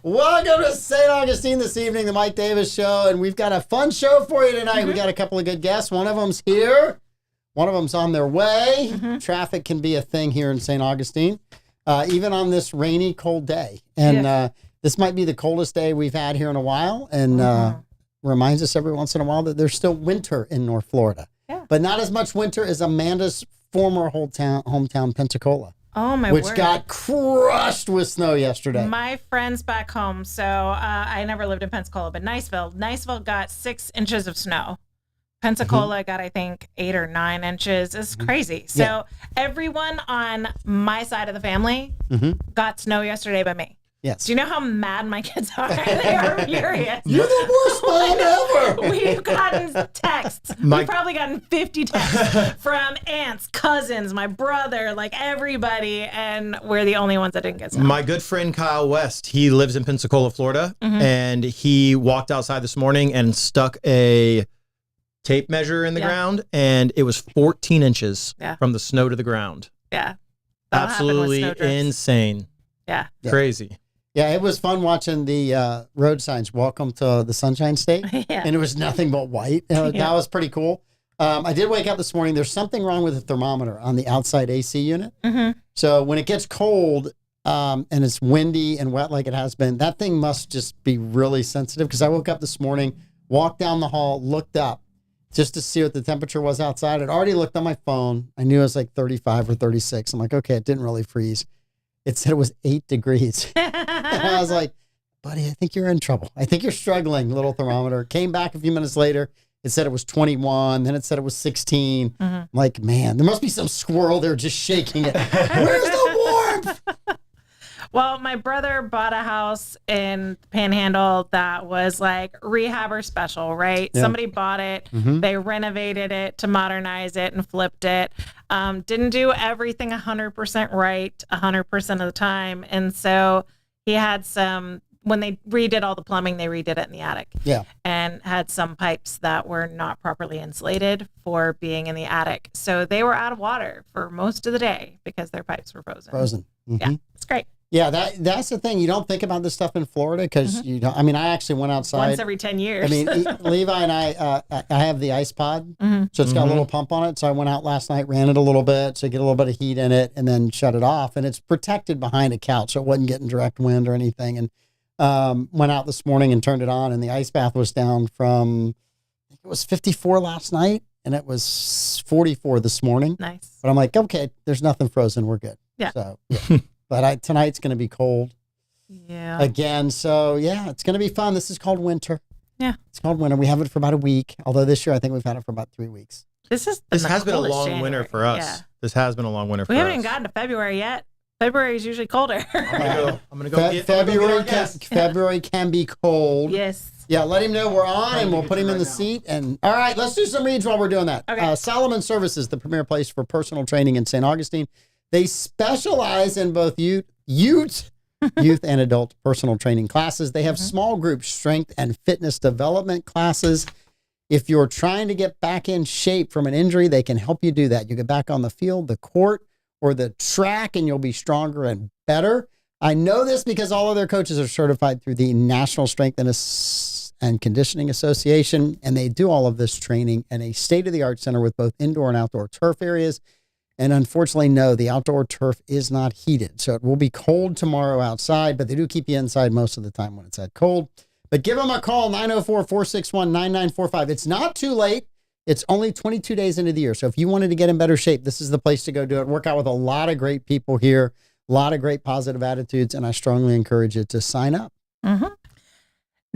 Welcome to St. Augustine this evening, the Mike Davis Show, and we've got a fun show for you tonight. We got a couple of good guests. One of them's here. One of them's on their way. Traffic can be a thing here in St. Augustine, even on this rainy, cold day. And this might be the coldest day we've had here in a while, and reminds us every once in a while that there's still winter in North Florida. Yeah. But not as much winter as Amanda's former hometown, Pensacola. Oh, my word. Which got crushed with snow yesterday. My friends back home, so I never lived in Pensacola, but Niceville got 6 inches of snow. Pensacola got, I think, 8 or 9 inches. It's crazy. So everyone on my side of the family got snow yesterday but me. Yes. Do you know how mad my kids are? They are furious. You're the worst mom ever. We've gotten texts. We've probably gotten 50 texts from aunts, cousins, my brother, like everybody, and we're the only ones that didn't get snow. My good friend Kyle West, he lives in Pensacola, Florida, and he walked outside this morning and stuck a tape measure in the ground, and it was 14 inches from the snow to the ground. Yeah. Absolutely insane. Yeah. Crazy. Yeah, it was fun watching the road signs, welcome to the Sunshine State. And it was nothing but white. That was pretty cool. I did wake up this morning. There's something wrong with the thermometer on the outside AC unit. So when it gets cold and it's windy and wet like it has been, that thing must just be really sensitive. Because I woke up this morning, walked down the hall, looked up just to see what the temperature was outside. I'd already looked on my phone. I knew it was like 35 or 36. I'm like, okay, it didn't really freeze. It said it was 8 degrees. And I was like, buddy, I think you're in trouble. I think you're struggling, little thermometer. Came back a few minutes later. It said it was 21. Then it said it was 16. I'm like, man, there must be some squirrel there just shaking it. Where's the warmth? Well, my brother bought a house in Panhandle that was like rehab or special, right? Yeah. Somebody bought it. They renovated it to modernize it and flipped it. Didn't do everything 100% right 100% of the time. And so he had when they redid all the plumbing, they redid it in the attic. Yeah. And had some pipes that were not properly insulated for being in the attic. So they were out of water for most of the day because their pipes were frozen. Yeah, it's great. Yeah, that's the thing. You don't think about this stuff in Florida because you don't. I mean, I actually went outside once every 10 years. I mean, Levi and I have the ice pod, so it's got a little pump on it. So I went out last night, ran it a little bit, so get a little bit of heat in it, and then shut it off. And it's protected behind a couch, so it wasn't getting direct wind or anything. And went out this morning and turned it on, and the ice bath was down from, I think it was 54 last night, and it was 44 this morning. Nice. But I'm like, okay, there's nothing frozen. We're good. Yeah. So, yeah. But tonight's going to be cold. Yeah. Again. So, yeah, it's going to be fun. This is called winter. Yeah. It's called winter. We have it for about a week. Although this year, I think we've had it for about 3 weeks. This has been a long winter for us. Yeah. This has been a long winter for us. We haven't even gotten to February yet. February is usually colder. I'm going to go get February can be cold. Yes. Yeah, let him know we're on, and we'll put him in the seat. And all right, let's do some reads while we're doing that. Okay. Solomon Services, the premier place for personal training in St. Augustine. They specialize in both youth and adult personal training classes. They have small group strength and fitness development classes. If you're trying to get back in shape from an injury, they can help you do that. You get back on the field, the court, or the track, and you'll be stronger and better. I know this because all of their coaches are certified through the National Strength and Conditioning Association, and they do all of this training in a state-of-the-art center with both indoor and outdoor turf areas. And unfortunately, no, the outdoor turf is not heated. So it will be cold tomorrow outside, but they do keep you inside most of the time when it's that cold. But give them a call, 904-461-9945. It's not too late. It's only 22 days into the year. So if you wanted to get in better shape, this is the place to go do it. Work out with a lot of great people here, a lot of great positive attitudes, and I strongly encourage you to sign up.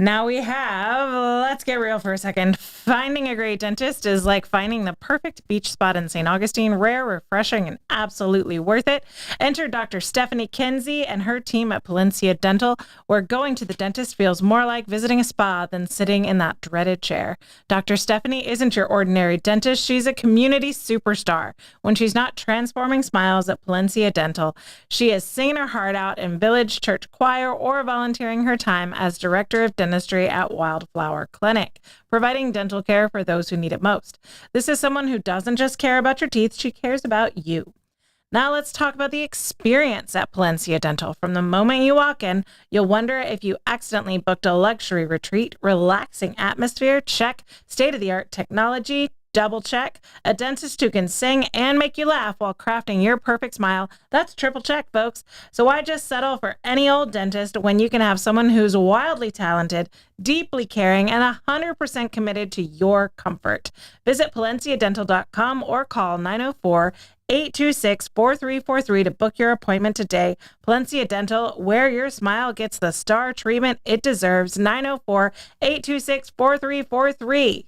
Now we have, let's get real for a second. Finding a great dentist is like finding the perfect beach spot in St. Augustine. Rare, refreshing, and absolutely worth it. Enter Dr. Stephanie Kinsey and her team at Palencia Dental, where going to the dentist feels more like visiting a spa than sitting in that dreaded chair. Dr. Stephanie isn't your ordinary dentist. She's a community superstar. When she's not transforming smiles at Palencia Dental, she is singing her heart out in village church choir or volunteering her time as director of dentistry at Wildflower Clinic, providing dental care for those who need it most. This is someone who doesn't just care about your teeth, she cares about you. Now let's talk about the experience at Palencia Dental. From the moment you walk in, you'll wonder if you accidentally booked a luxury retreat. Relaxing atmosphere, check. State-of-the-art technology, double check. A dentist who can sing and make you laugh while crafting your perfect smile. That's triple check, folks. So why just settle for any old dentist when you can have someone who's wildly talented, deeply caring, and 100% committed to your comfort? Visit PalenciaDental.com or call 904-826-4343 to book your appointment today. Palencia Dental, where your smile gets the star treatment it deserves. 904-826-4343.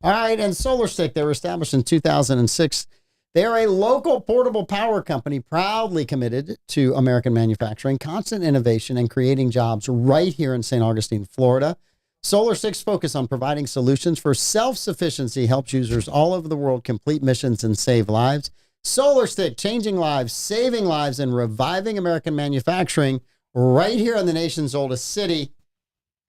All right, and SolarStick, they were established in 2006. They are a local portable power company proudly committed to American manufacturing, constant innovation, and creating jobs right here in St. Augustine, Florida. SolarStick's focus on providing solutions for self-sufficiency helps users all over the world complete missions and save lives. SolarStick, changing lives, saving lives, and reviving American manufacturing right here in the nation's oldest city.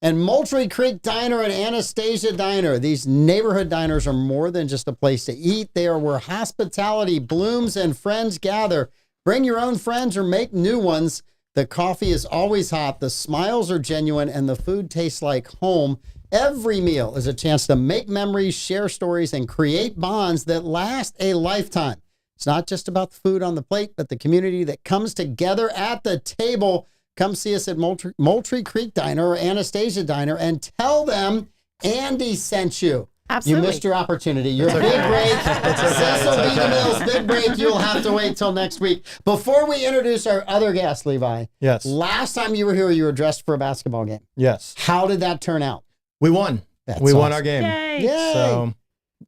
And Moultrie Creek Diner and Anastasia Diner. These neighborhood diners are more than just a place to eat. They are where hospitality blooms and friends gather. Bring your own friends or make new ones. The coffee is always hot. The smiles are genuine and the food tastes like home. Every meal is a chance to make memories, share stories, and create bonds that last a lifetime. It's not just about the food on the plate, but the community that comes together at the table. Come see us at Moultrie Creek Diner or Anastasia Diner and tell them Andy sent you. Absolutely. You missed your opportunity. Your big break. Cecil B. DeMille's big break. You'll have to wait till next week. Before we introduce our other guest, Levi. Yes. Last time you were here, you were dressed for a basketball game. Yes. How did that turn out? We won. We won our game. Yay. Yay. So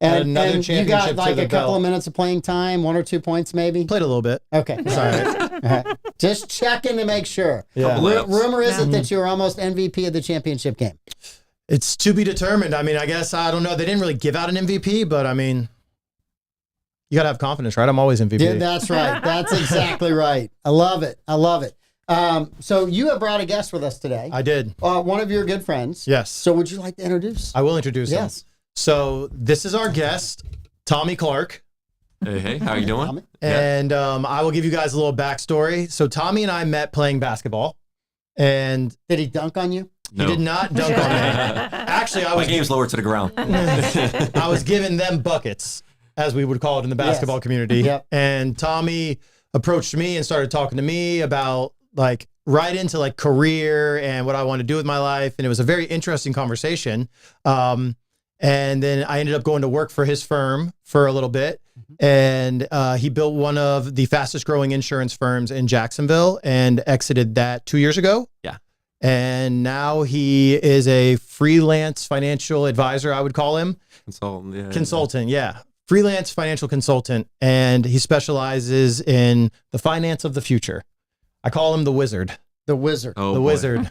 And another you got championship like to a the couple belt. of minutes of playing time, 1 or 2 points maybe? Played a little bit. Okay. Sorry. All right. Just checking to make sure. Yeah. Rumor is it that you were almost MVP of the championship game? It's to be determined. I mean, I guess, I don't know. They didn't really give out an MVP, but I mean, you got to have confidence, right? I'm always MVP. Yeah, that's right. That's exactly right. I love it. I love it. So you have brought a guest with us today. I did. One of your good friends. Yes. So would you like to introduce? I will introduce him. Yes. So this is our guest, Tommy Clark. Hey, how you doing? Tommy? And I will give you guys a little backstory. So Tommy and I met playing basketball, and Did he dunk on you? No. he did not dunk on me. Actually, My game's lower to the ground. I was giving them buckets, as we would call it in the basketball community. Yep. And Tommy approached me and started talking to me about like right into like career and what I want to do with my life. And it was a very interesting conversation. And then I ended up going to work for his firm for a little bit. And he built one of the fastest growing insurance firms in Jacksonville and exited that 2 years ago. Yeah. And now he is a freelance financial advisor, I would call him. Consultant, yeah. Freelance financial consultant. And he specializes in the finance of the future. I call him the wizard. The Wizard. Oh, The boy. wizard.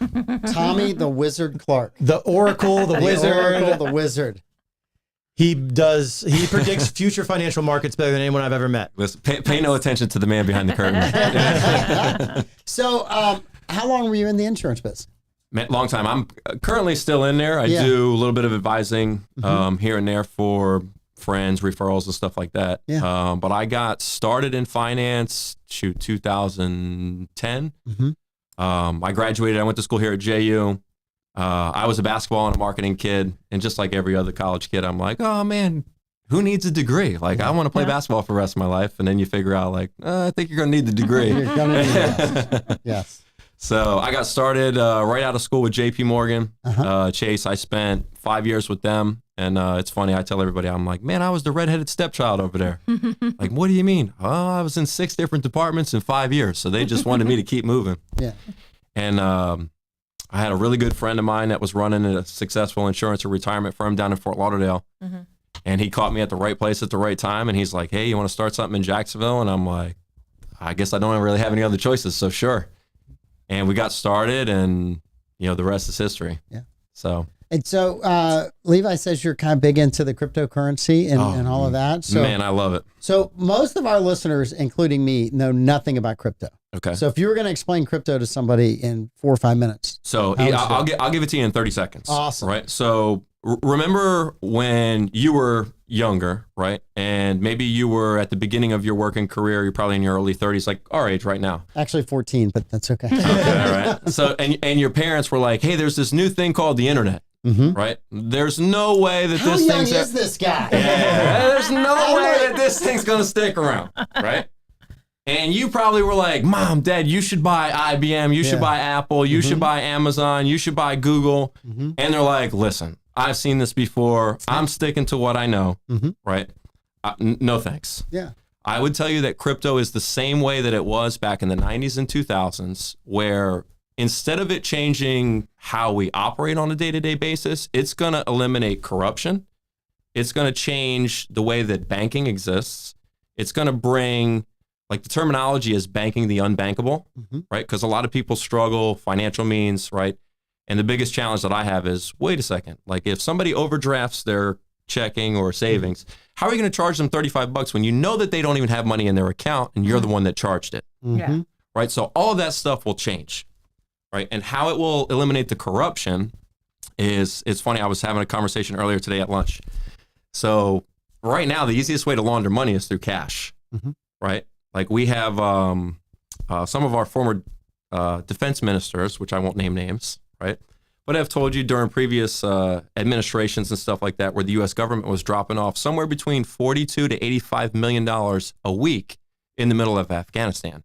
Tommy the Wizard Clark. The oracle, the wizard. Oracle, the Wizard. He predicts future financial markets better than anyone I've ever met. Listen, pay no attention to the man behind the curtain. So how long were you in the insurance biz? Man, long time. I'm currently still in there. I Yeah. do a little bit of advising here and there for friends, referrals, and stuff like that. Yeah. But I got started in finance, 2010. I graduated. I went to school here at JU. I was a basketball and a marketing kid. And just like every other college kid, I'm like, oh, man, who needs a degree? Like, I want to play basketball for the rest of my life. And then you figure out, like, I think you're going to need the degree. You're gonna need that. Yes. So I got started right out of school with JP Morgan, Chase. I spent 5 years with them. And it's funny, I tell everybody, I'm like, man, I was the redheaded stepchild over there. Like, what do you mean? Oh, I was in 6 different departments in 5 years. So they just wanted me to keep moving. Yeah. And I had a really good friend of mine that was running a successful insurance and retirement firm down in Fort Lauderdale. And he caught me at the right place at the right time. And he's like, hey, you want to start something in Jacksonville? And I'm like, I guess I don't really have any other choices. So sure. And we got started and, you know, the rest is history. Yeah. So. And so Levi says you're kind of big into the cryptocurrency and all of that. So, man, I love it. So most of our listeners, including me, know nothing about crypto. Okay. So if you were going to explain crypto to somebody in 4 or 5 minutes. So How would you I'll give it to you in 30 seconds. Awesome. Right. So remember when you were younger, right? And maybe you were at the beginning of your working career, you're probably in your early 30s, like our age right now. Actually 14, but that's okay. Okay, all right. So, and your parents were like, hey, there's this new thing called the internet, right? There's no way that How this young thing's... is this guy? Yeah, there's no way that this thing's going to stick around, right? And you probably were like, Mom, Dad, you should buy IBM, you should buy Apple, you should buy Amazon, you should buy Google. And they're like, listen, I've seen this before. I'm sticking to what I know, right? No thanks. Yeah. I would tell you that crypto is the same way that it was back in the 90s and 2000s, where instead of it changing how we operate on a day-to-day basis, it's going to eliminate corruption. It's going to change the way that banking exists. It's going to bring... Like the terminology is banking the unbankable, right? Because a lot of people struggle, financial means, right? And the biggest challenge that I have is, wait a second, like if somebody overdrafts their checking or savings, how are you going to charge them $35 when you know that they don't even have money in their account and you're the one that charged it, right? So all of that stuff will change, right? And how it will eliminate the corruption is, it's funny, I was having a conversation earlier today at lunch. So right now, the easiest way to launder money is through cash, right? Like we have some of our former defense ministers, which I won't name names, right? But I've told you during previous administrations and stuff like that, where the U.S. government was dropping off somewhere between $42 to $85 million a week in the middle of Afghanistan,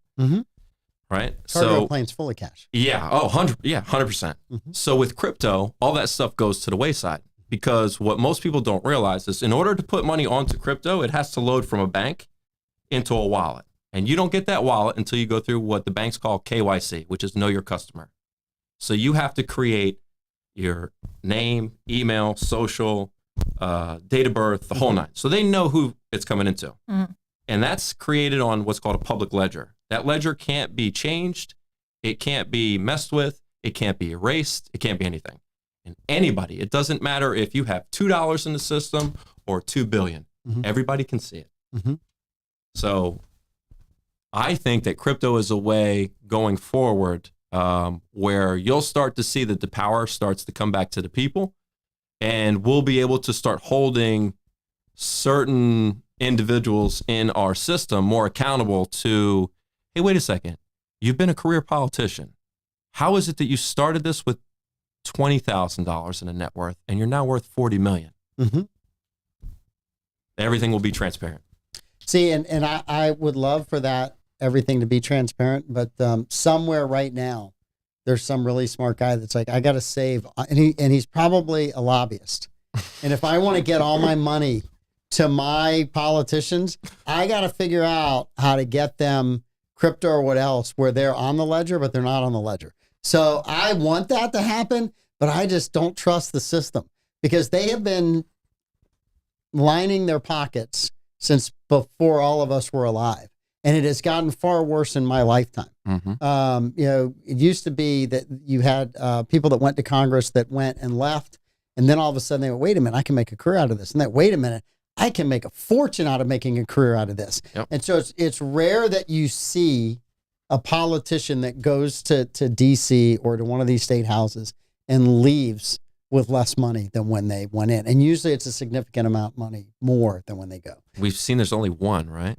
right? Cargo planes full of cash. Yeah, 100%. So with crypto, all that stuff goes to the wayside because what most people don't realize is in order to put money onto crypto, it has to load from a bank into a wallet. And you don't get that wallet until you go through what the banks call KYC, which is know your customer. So you have to create your name, email, social, date of birth, the whole nine. So they know who it's coming into. And that's created on what's called a public ledger. That ledger can't be changed. It can't be messed with. It can't be erased. It can't be anything. And anybody, it doesn't matter if you have $2 in the system or $2 billion. Everybody can see it. So I think that crypto is a way going forward where you'll start to see that the power starts to come back to the people, and we'll be able to start holding certain individuals in our system more accountable to, hey, wait a second, you've been a career politician. How is it that you started this with $20,000 in a net worth and you're now worth $40 million? Everything will be transparent. See, and I would love for that, everything to be transparent, but somewhere right now, there's some really smart guy that's like, I got to save, and he's probably a lobbyist. And if I want to get all my money to my politicians, I got to figure out how to get them crypto or what else where they're on the ledger, but they're not on the ledger. So I want that to happen, but I just don't trust the system because they have been lining their pockets since before all of us were alive. And it has gotten far worse in my lifetime. You know, it used to be that you had people that went to Congress that went and left. And then all of a sudden they went, wait a minute, I can make a career out of this. And then, wait a minute, I can make a fortune out of making a career out of this. And so it's rare that you see a politician that goes to DC or to one of these state houses and leaves with less money than when they went in. And usually it's a significant amount of money more than when they go. We've seen there's only one, right?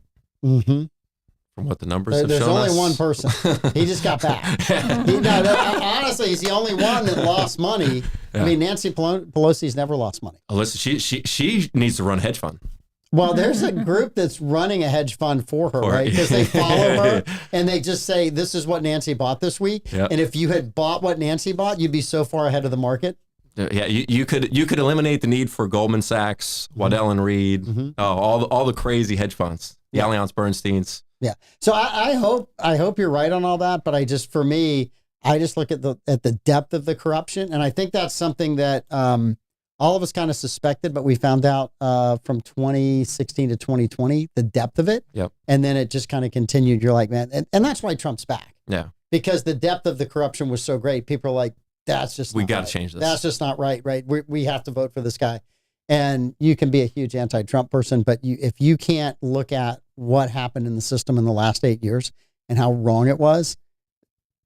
From what the numbers have There's shown only us. one person. He just got back. Honestly, he's the only one that lost money. I mean, Nancy Pelosi's never lost money. Alyssa, she needs to run a hedge fund. Well, there's a group that's running a hedge fund for her, right? Because they follow her and they just say, this is what Nancy bought this week. And if you had bought what Nancy bought, you'd be so far ahead of the market. Yeah, you could eliminate the need for Goldman Sachs, Waddell and Reed, all the crazy hedge funds, the Allianz Bernsteins. Yeah. So I hope you're right on all that, but I just look at the depth of the corruption, and I think that's something that all of us kind of suspected, but we found out from 2016 to 2020 the depth of it. And then it just kind of continued. You're like, man, and that's why Trump's back. Because the depth of the corruption was so great. People are like, that's just we got to change this. That's just not right. We have to vote for this guy. And you can be a huge anti-Trump person, but if you can't look at what happened in the system in the last 8 years and how wrong it was,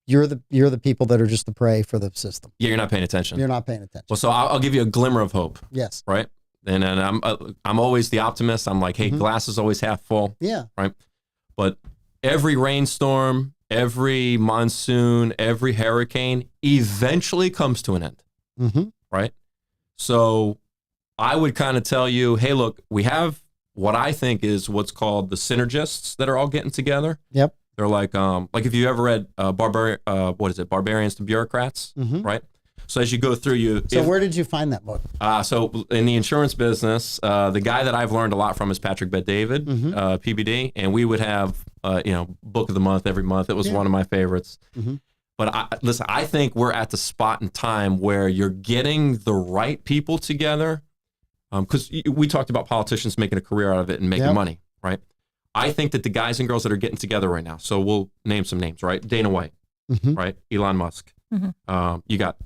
you're the people that are just the prey for the system. Yeah, you're not paying attention. You're not paying attention. Well, so I'll give you a glimmer of hope. Yes. Right. And I'm always the optimist. I'm like, hey, glass is always half full. Yeah. Right. But every rainstorm, every monsoon, every hurricane eventually comes to an end. Mm-hmm. Right. So I would kind of tell you, hey, look, we have what I think is what's called the synergists that are all getting together. Yep. They're like if you ever read Barbarians to Bureaucrats, right? So as you go through, where did you find that book? So in the insurance business, the guy that I've learned a lot from is Patrick Bet-David, PBD, and we would have book of the month every month. It was one of my favorites. Mm-hmm. But listen, I think we're at the spot in time where you're getting the right people together. Because we talked about politicians making a career out of it and making money, right? I think that the guys and girls that are getting together right now, so we'll name some names, right? Dana White, right? Elon Musk. You got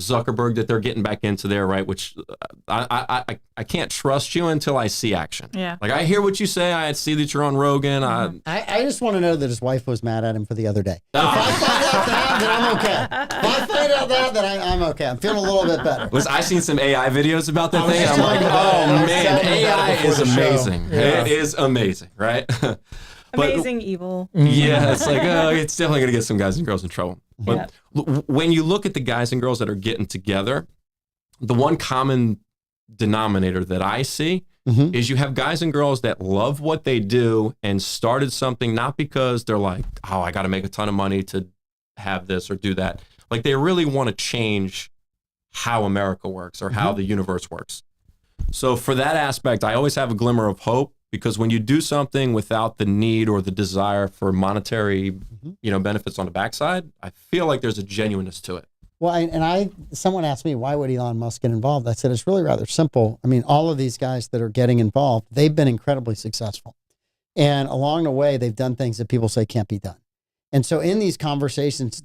Zuckerberg that they're getting back into there, right? Which I can't trust you until I see action. Yeah. Like I hear what you say. I see that you're on Rogan. I just want to know that his wife was mad at him for the other day. If I find out that, then I'm okay. If I find out that, then I'm okay. I'm feeling a little bit better. I seen some AI videos about that thing, and I'm like, oh man, AI is amazing. Yeah. It is amazing, right? Amazing evil. Yeah, it's like, it's definitely going to get some guys and girls in trouble. But when you look at the guys and girls that are getting together, the one common denominator that I see is you have guys and girls that love what they do and started something not because they're like, oh, I got to make a ton of money to have this or do that. Like they really want to change how America works or how the universe works. So for that aspect, I always have a glimmer of hope. Because when you do something without the need or the desire for monetary, benefits on the backside, I feel like there's a genuineness to it. Well, someone asked me, why would Elon Musk get involved? I said, it's really rather simple. I mean, all of these guys that are getting involved, they've been incredibly successful. And along the way, they've done things that people say can't be done. And so in these conversations,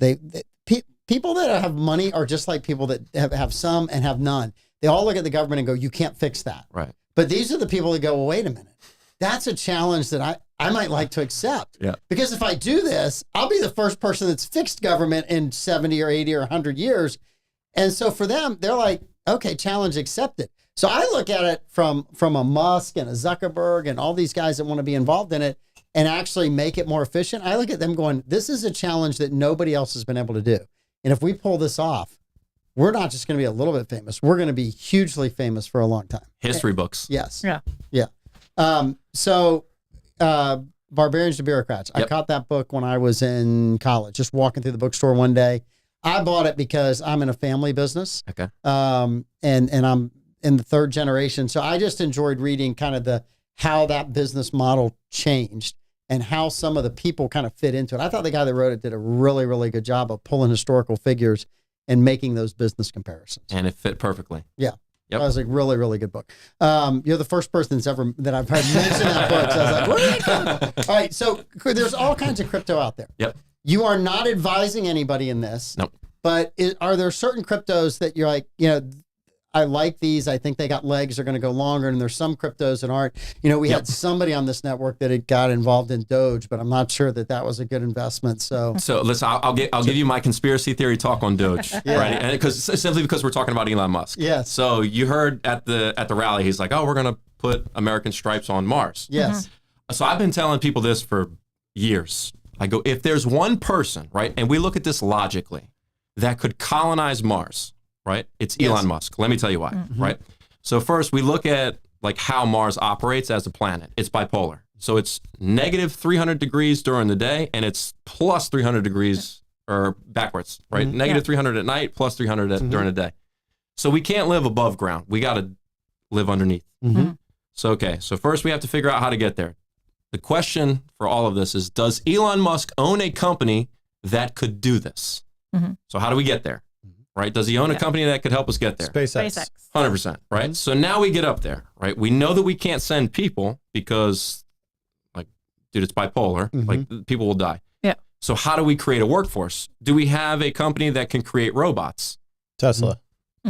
people that have money are just like people that have some and have none. They all look at the government and go, you can't fix that. Right. But these are the people that go, well, wait a minute. That's a challenge that I might like to accept. Yeah. Because if I do this, I'll be the first person that's fixed government in 70 or 80 or 100 years. And so for them, they're like, okay, challenge accepted. So I look at it from a Musk and a Zuckerberg and all these guys that want to be involved in it and actually make it more efficient. I look at them going, this is a challenge that nobody else has been able to do. And if we pull this off, we're not just going to be a little bit famous. We're going to be hugely famous for a long time. History books. Yes. Yeah. Yeah. Barbarians to Bureaucrats. I caught that book when I was in college, just walking through the bookstore one day. I bought it because I'm in a family business. Okay. And I'm in the third generation. So I just enjoyed reading kind of how that business model changed and how some of the people kind of fit into it. I thought the guy that wrote it did a really, really good job of pulling historical figures and making those business comparisons. And it fit perfectly. Yeah. Yep. That was a really, really good book. You're the first person that I've heard mention that book. So I was like, where did it come from? All right. So there's all kinds of crypto out there. Yep. You are not advising anybody in this. Nope. But are there certain cryptos that you're like, I like these. I think they got legs. They're going to go longer. And there's some cryptos that aren't. We had somebody on this network that had got involved in Doge, but I'm not sure that was a good investment. So listen, I'll give you my conspiracy theory talk on Doge, right? And simply because we're talking about Elon Musk. Yes. So you heard at the rally, he's like, oh, we're going to put American stripes on Mars. Yes. So I've been telling people this for years. I go, if there's one person, right, and we look at this logically, that could colonize Mars. Right? It's Elon Musk. Let me tell you why, right? So first we look at like how Mars operates as a planet. It's bipolar. So it's negative 300 degrees during the day and it's plus 300 degrees or backwards, right? Negative 300 at night, plus 300 during the day. So we can't live above ground. We got to live underneath. So, so first we have to figure out how to get there. The question for all of this is, does Elon Musk own a company that could do this? So how do we get there? Right? Does he own a company that could help us get there? SpaceX. 100%, right? So now we get up there, right? We know that we can't send people because, like, dude, it's bipolar. Like, people will die. Yeah. So how do we create a workforce? Do we have a company that can create robots? Tesla.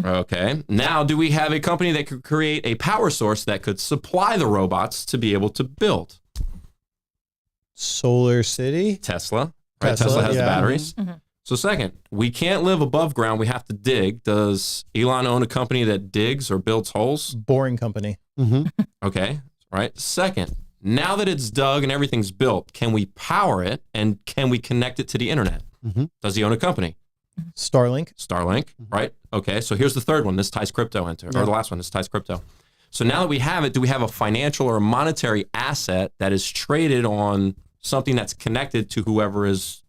Okay. Now, do we have a company that could create a power source that could supply the robots to be able to build? Solar City. Tesla. Right? Tesla has the batteries. So second, we can't live above ground. We have to dig. Does Elon own a company that digs or builds holes? Boring company. Okay, right. Second, now that it's dug and everything's built, can we power it and can we connect it to the internet? Does he own a company? Starlink, right? Okay, so here's the third one. This ties crypto into, or the last one, this ties crypto. So now that we have it, do we have a financial or a monetary asset that is traded on something that's connected to whoever is,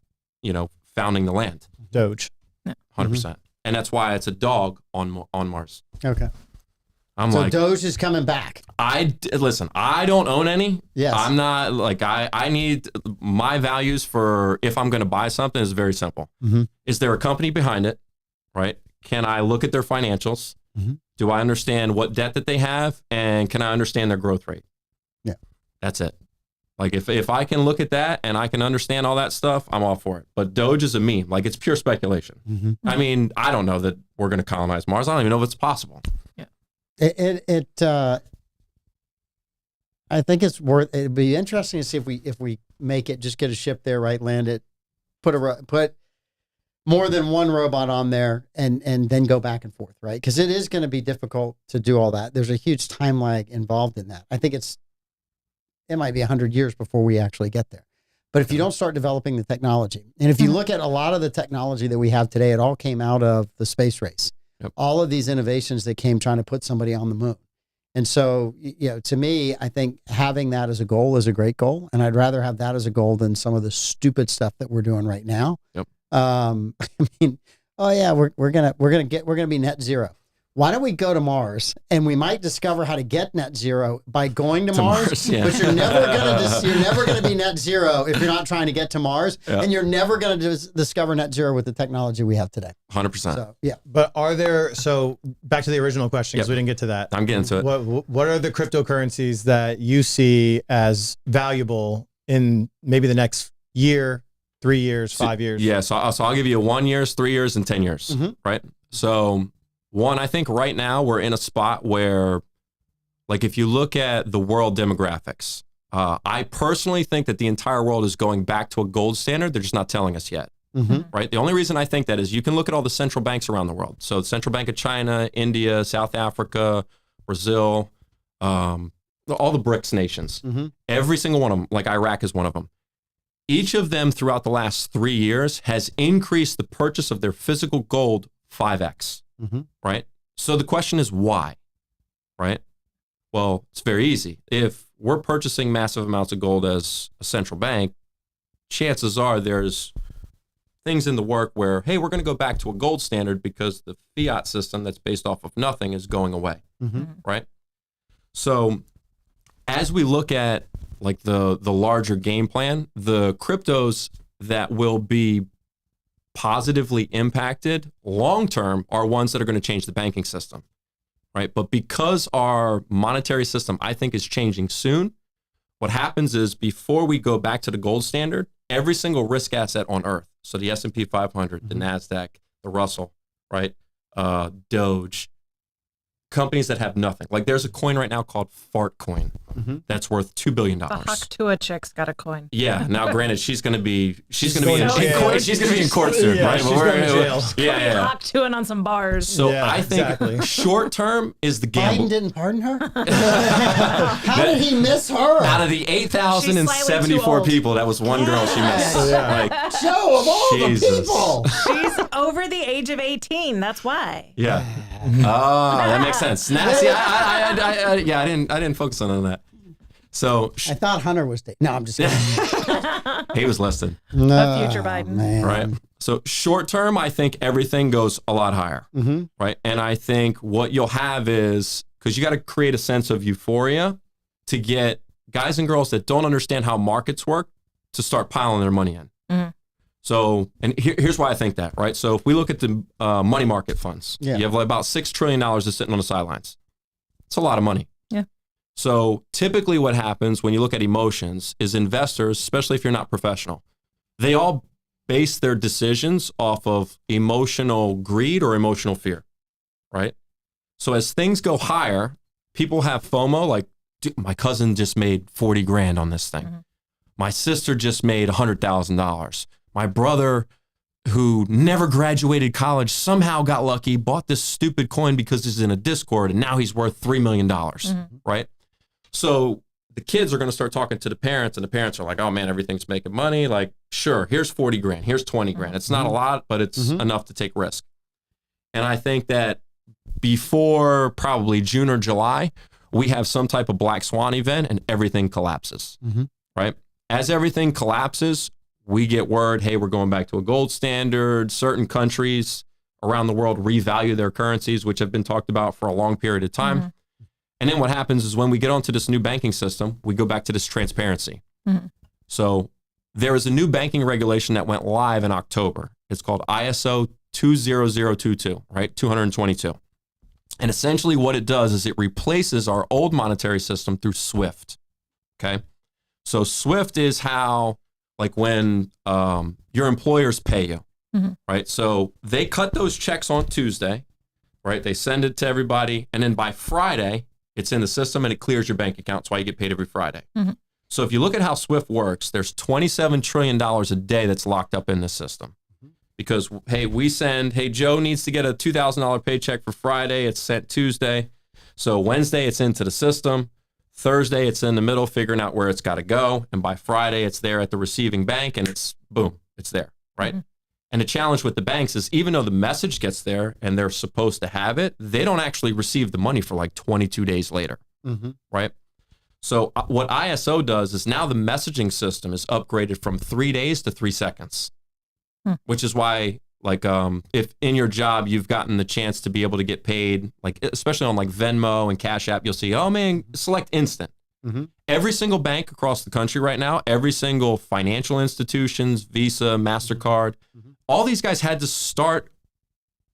founding the land? Doge. 100%. And that's why it's a dog on Mars. Okay. So Doge is coming back. Listen, I don't own any. Yes. I'm not I need my values for if I'm going to buy something is very simple. Is there a company behind it? Right? Can I look at their financials? Do I understand what debt that they have? And can I understand their growth rate? Yeah. That's it. Like if I can look at that and I can understand all that stuff, I'm all for it. But Doge is a meme. Like it's pure speculation. I mean, I don't know that we're going to colonize Mars. I don't even know if it's possible. Yeah. I think it'd be interesting to see if we make it, just get a ship there, right? Land it, put more than one robot on there and then go back and forth, right? Because it is going to be difficult to do all that. There's a huge time lag involved in that. I think it might be 100 years before we actually get there. But if you don't start developing the technology, and if you look at a lot of the technology that we have today, it all came out of the space race. Yep. All of these innovations that came trying to put somebody on the moon. And so, to me, I think having that as a goal is a great goal. And I'd rather have that as a goal than some of the stupid stuff that we're doing right now. Yep. I mean, we're gonna be net zero. Why don't we go to Mars and we might discover how to get net zero by going to Mars? Yeah. But you're never gonna be net zero if you're not trying to get to Mars, and you're never gonna discover net zero with the technology we have today. 100%. So yeah. But so back to the original question, because we didn't get to that. I'm getting to it. What are the cryptocurrencies that you see as valuable in maybe the next year, 3 years, 5 years? Yeah, so I'll give you 1 year, 3 years, and 10 years, right? So one, I think right now we're in a spot where, like, if you look at the world demographics, I personally think that the entire world is going back to a gold standard. They're just not telling us yet, right? The only reason I think that is you can look at all the central banks around the world. So the Central Bank of China, India, South Africa, Brazil, all the BRICS nations, every single one of them, like Iraq is one of them. Each of them throughout the last 3 years has increased the purchase of their physical gold 5x. Right? So the question is why, right? Well, it's very easy. If we're purchasing massive amounts of gold as a central bank, chances are there's things in the work where, hey, we're going to go back to a gold standard because the fiat system that's based off of nothing is going away, right? So as we look at like the larger game plan, the cryptos that will be positively impacted long-term are ones that are going to change the banking system, right? But because our monetary system, I think, is changing soon, what happens is before we go back to the gold standard, every single risk asset on Earth, so the S&P 500, the NASDAQ, the Russell, right? Doge, companies that have nothing. Like there's a coin right now called Fart Coin that's worth $2 billion. The Haktua chick's got a coin. Yeah. Now, granted, she's going to be going in to court soon, Yeah, right? she's going to jail. Yeah. Haktuaing on some bars. So Yeah, I think exactly. short term is the gamble. Biden didn't pardon her? How did he miss her? Out of the 8,074 people, that was one girl she missed. Like, Joe, of all Jesus. the people. She's over the age of 18. That's why. yeah. Oh, that makes sense. Now, see, I didn't focus on that. So I thought Hunter was dating. No, I'm just kidding. he was listed, A future Biden. Man. right? So short term, I think everything goes a lot higher, right? And I think what you'll have is, because you got to create a sense of euphoria to get guys and girls that don't understand how markets work to start piling their money in. So, and here's why I think that, right? So if we look at the money market funds, you have like about $6 trillion that's sitting on the sidelines. It's a lot of money. Yeah. So typically what happens when you look at emotions is investors, especially if you're not professional, they all base their decisions off of emotional greed or emotional fear, right? So as things go higher, people have FOMO, like, dude, my cousin just made 40 grand on this thing. My sister just made $100,000. My brother who never graduated college, somehow got lucky, bought this stupid coin because he's in a Discord, and now he's worth $3 million, right? So the kids are going to start talking to the parents, and the parents are like, oh man, everything's making money. Like, sure, here's 40 grand, here's 20 grand. It's not a lot, but it's enough to take risk. And I think that before probably June or July, we have some type of black swan event and everything collapses, right? As everything collapses, we get word, hey, we're going back to a gold standard. Certain countries around the world revalue their currencies, which have been talked about for a long period of time. And then what happens is when we get onto this new banking system, we go back to this transparency. So there is a new banking regulation that went live in October. It's called ISO 20022, right? 222. And essentially what it does is it replaces our old monetary system through SWIFT, okay? So SWIFT is how, like when your employers pay you, right? So they cut those checks on Tuesday, right? They send it to everybody. And then by Friday, it's in the system and it clears your bank account. That's why you get paid every Friday. So if you look at how SWIFT works, there's $27 trillion a day that's locked up in the system. Because, hey, Joe needs to get a $2,000 paycheck for Friday. It's sent Tuesday. So Wednesday, it's into the system. Thursday, it's in the middle, figuring out where it's got to go. And by Friday, it's there at the receiving bank and it's boom, it's there, right? And the challenge with the banks is even though the message gets there and they're supposed to have it, they don't actually receive the money for like 22 days later, right? So what ISO does is now the messaging system is upgraded from 3 days to 3 seconds. Which is why, like, if in your job you've gotten the chance to be able to get paid, like especially on like Venmo and Cash App, you'll see, oh man, select instant. Every single bank across the country right now, every single financial institutions, Visa, MasterCard, all these guys had to start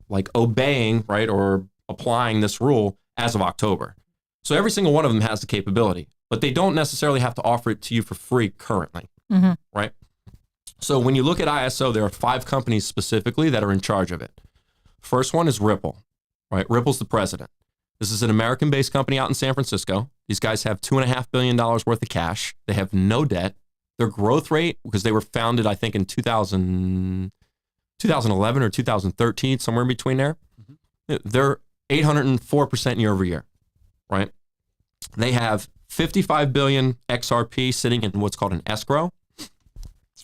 like obeying, right, or applying this rule as of October. So every single one of them has the capability, but they don't necessarily have to offer it to you for free currently, right? So when you look at ISO, there are 5 companies specifically that are in charge of it. First one is Ripple, right? Ripple's the president. This is an American-based company out in San Francisco. These guys have $2.5 billion worth of cash. They have no debt. Their growth rate, because they were founded, I think, in 2011 or 2013, somewhere in between there, they're 804% year over year, right? They have 55 billion XRP sitting in what's called an escrow,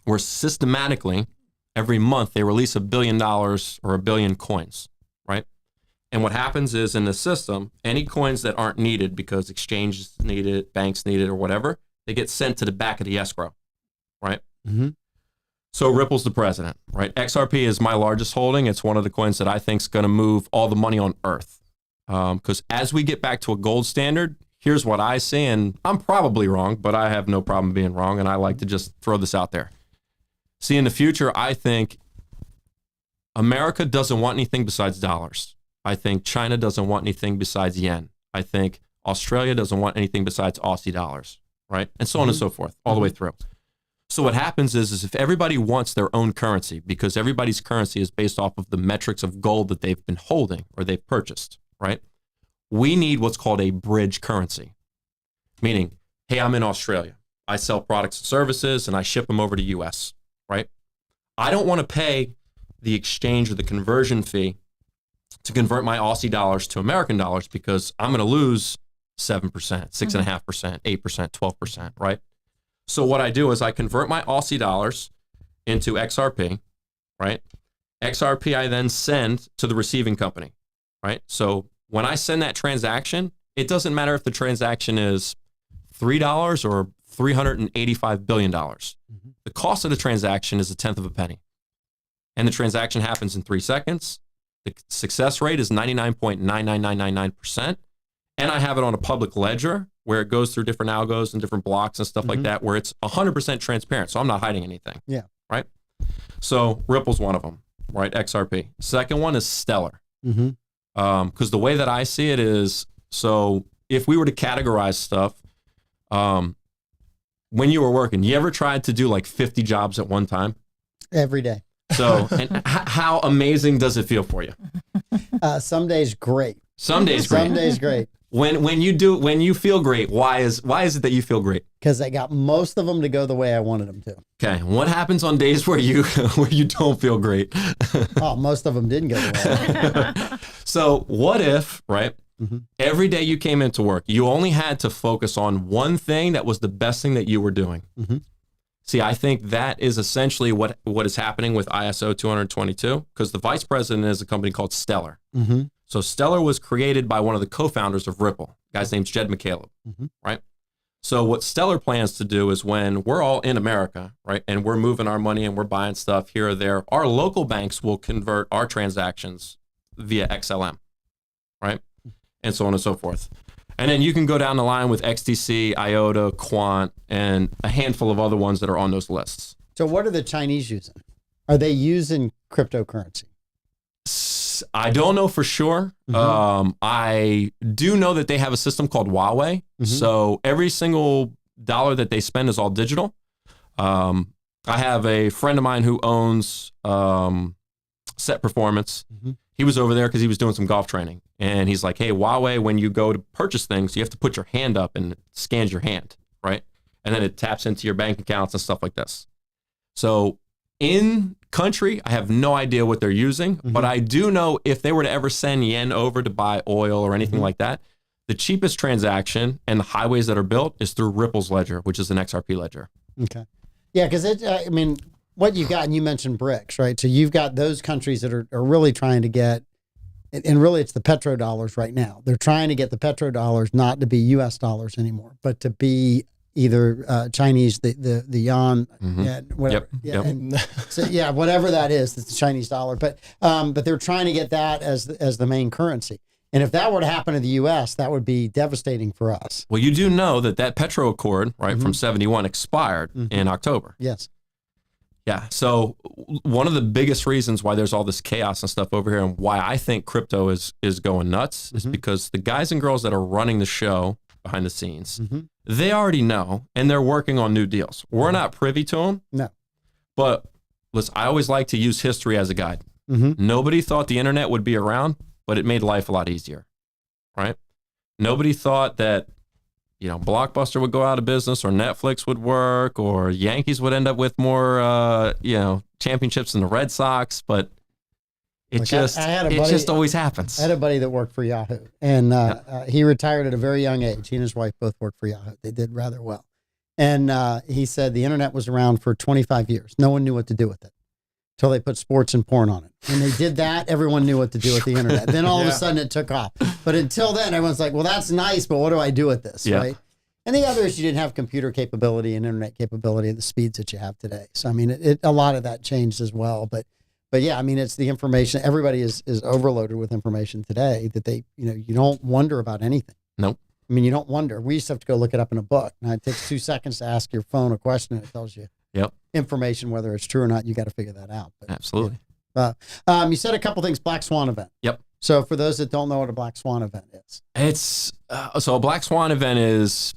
where systematically every month they release $1 billion or 1 billion coins, right? And what happens is in the system, any coins that aren't needed because exchanges need it, banks need it, or whatever, they get sent to the back of the escrow, right? So Ripple's the president, right? XRP is my largest holding. It's one of the coins that I think is going to move all the money on earth. Because as we get back to a gold standard, here's what I see, and I'm probably wrong, but I have no problem being wrong, and I like to just throw this out there. See, in the future, I think America doesn't want anything besides dollars. I think China doesn't want anything besides yen. I think Australia doesn't want anything besides Aussie dollars, right? And so on and so forth, all the way through. So what happens is if everybody wants their own currency, because everybody's currency is based off of the metrics of gold that they've been holding or they've purchased, right? We need what's called a bridge currency, meaning, hey, I'm in Australia. I sell products and services and I ship them over to US, right? I don't want to pay the exchange or the conversion fee to convert my Aussie dollars to American dollars because I'm going to lose 7%, 6.5%, 8%, 12%, right? So what I do is I convert my Aussie dollars into XRP, right? XRP I then send to the receiving company, right? So when I send that transaction, it doesn't matter if the transaction is $3 or $385 billion. The cost of the transaction is 1/10 of a penny. And the transaction happens in 3 seconds. The success rate is 99.99999%. And I have it on a public ledger where it goes through different algos and different blocks and stuff like that, where it's 100% transparent. So I'm not hiding anything. Yeah. Right. So Ripple's one of them, right? XRP. Second one is Stellar. Because the way that I see it is, so if we were to categorize stuff, when you were working, you ever tried to do like 50 jobs at one time? Every day. So and how amazing does it feel for you? Some days great. Some days great. Some days great. when you feel great, why is it that you feel great? Because I got most of them to go the way I wanted them to. Okay. What happens on days where you don't feel great? Oh, most of them didn't go the way I wanted. So what if, right? Every day you came into work, you only had to focus on one thing that was the best thing that you were doing. See, I think that is essentially what is happening with ISO 222, because the vice president is a company called Stellar. So Stellar was created by one of the co-founders of Ripple. The guy's name's Jed McCaleb, right? So what Stellar plans to do is when we're all in America, right, and we're moving our money and we're buying stuff here or there, our local banks will convert our transactions via XLM, right? And so on and so forth. And then you can go down the line with XTC, IOTA, Quant, and a handful of other ones that are on those lists. So what are the Chinese using? Are they using cryptocurrency? I don't know for sure. I do know that they have a system called Huawei. So every single dollar that they spend is all digital. I have a friend of mine who owns Set Performance. He was over there because he was doing some golf training. And he's like, hey, Huawei, when you go to purchase things, you have to put your hand up and it scans your hand, right? And then it taps into your bank accounts and stuff like this. So in country, I have no idea what they're using, but I do know if they were to ever send yen over to buy oil or anything like that, the cheapest transaction and the highways that are built is through Ripple's ledger, which is an XRP ledger. Okay. Yeah, because I mean, what you got, and you mentioned BRICS, right? So you've got those countries that are really trying to get, and really it's the petrodollars right now. They're trying to get the petrodollars not to be U.S. dollars anymore, but to be either Chinese, the yuan, whatever. So whatever that is, it's the Chinese dollar. But they're trying to get that as the main currency. And if that were to happen in the U.S., that would be devastating for us. Well, you do know that Petro Accord, right, from 71 expired in October. Yes. Yeah. So one of the biggest reasons why there's all this chaos and stuff over here and why I think crypto is going nuts is because the guys and girls that are running the show behind the scenes, they already know and they're working on new deals. We're not privy to them. No. But listen, I always like to use history as a guide. Nobody thought the internet would be around, but it made life a lot easier, right? Nobody thought that, Blockbuster would go out of business or Netflix would work or Yankees would end up with more, championships than the Red Sox, but it just always happens. I had a buddy that worked for Yahoo, and he retired at a very young age. He and his wife both worked for Yahoo. They did rather well. And he said the internet was around for 25 years. No one knew what to do with it until they put sports and porn on it. When they did that, everyone knew what to do with the internet. Then all of a sudden it took off. But until then, everyone's like, well, that's nice, but what do I do with this, right? And the other is you didn't have computer capability and internet capability at the speeds that you have today. So, I mean, a lot of that changed as well. But yeah, I mean, it's the information. Everybody is overloaded with information today that they, you don't wonder about anything. Nope. I mean, you don't wonder. We used to have to go look it up in a book. Now it takes 2 seconds to ask your phone a question and it tells you information, whether it's true or not. You got to figure that out. But, absolutely. You said a couple things, Black Swan event. Yep. So for those that don't know what a Black Swan event is. It's, so a Black Swan event is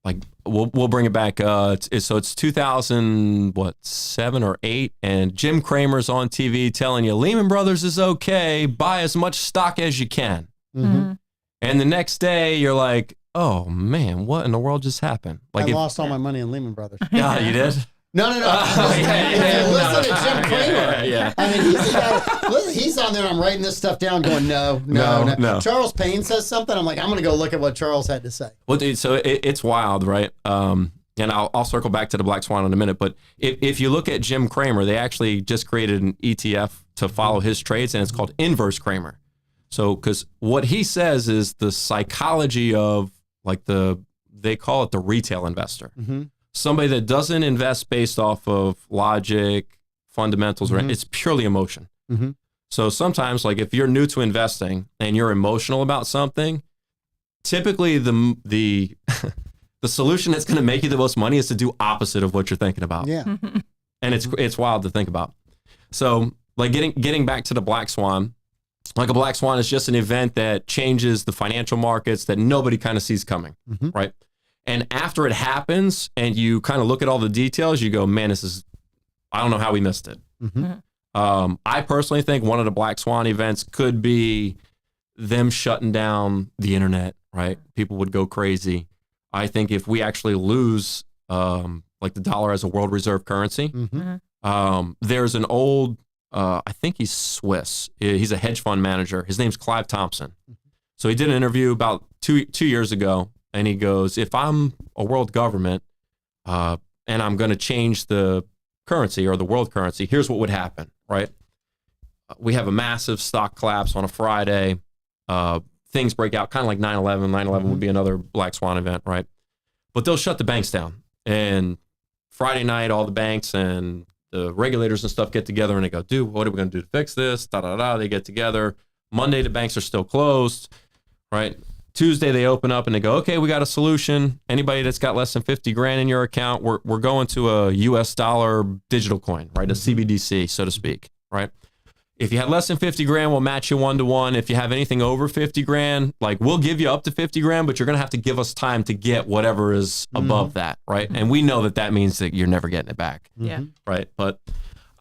like, we'll bring it back. It's 2007 or 8, and Jim Cramer's on TV telling you Lehman Brothers is okay. Buy as much stock as you can. And the next day you're like, oh man, what in the world just happened? Like I lost all my money in Lehman Brothers. Yeah, you did? No. Listen to Jim Cramer. Yeah. I mean, he's the guy. Listen, he's on there. I'm writing this stuff down, going, no. Charles Payne says something. I'm like, I'm going to go look at what Charles had to say. Well, dude, so it's wild, right? And I'll circle back to the Black Swan in a minute. But if you look at Jim Cramer, they actually just created an ETF to follow his trades, and it's called Inverse Cramer. So, because what he says is the psychology of they call it the retail investor. Somebody that doesn't invest based off of logic, fundamentals, or it's purely emotion. So sometimes, like if you're new to investing and you're emotional about something, typically the the solution that's going to make you the most money is to do opposite of what you're thinking about. Yeah, and it's wild to think about. So, like getting back to the Black Swan, like a Black Swan is just an event that changes the financial markets that nobody kind of sees coming, right? And after it happens and you kind of look at all the details, you go, man, I don't know how we missed it. I personally think one of the Black Swan events could be them shutting down the internet, right? People would go crazy. I think if we actually lose like the dollar as a world reserve currency, there's an old, I think he's Swiss. He's a hedge fund manager. His name's Clive Thompson. So he did an interview about two years ago, and he goes, if I'm a world government and I'm going to change the currency or the world currency, here's what would happen, right? We have a massive stock collapse on a Friday. Things break out, kind of like 9/11. 9/11 would be another black swan event, right? But they'll shut the banks down. And Friday night, all the banks and the regulators and stuff get together and they go, dude, what are we going to do to fix this? They get together. Monday, the banks are still closed, right? Tuesday, they open up and they go, okay, we got a solution. Anybody that's got less than 50 grand in your account, we're going to a US dollar digital coin, right? A CBDC, so to speak, right? If you had less than 50 grand, we'll match you 1-to-1. If you have anything over 50 grand, like we'll give you up to 50 grand, but you're going to have to give us time to get whatever is above that, right? And we know that means that you're never getting it back. Yeah. Right. But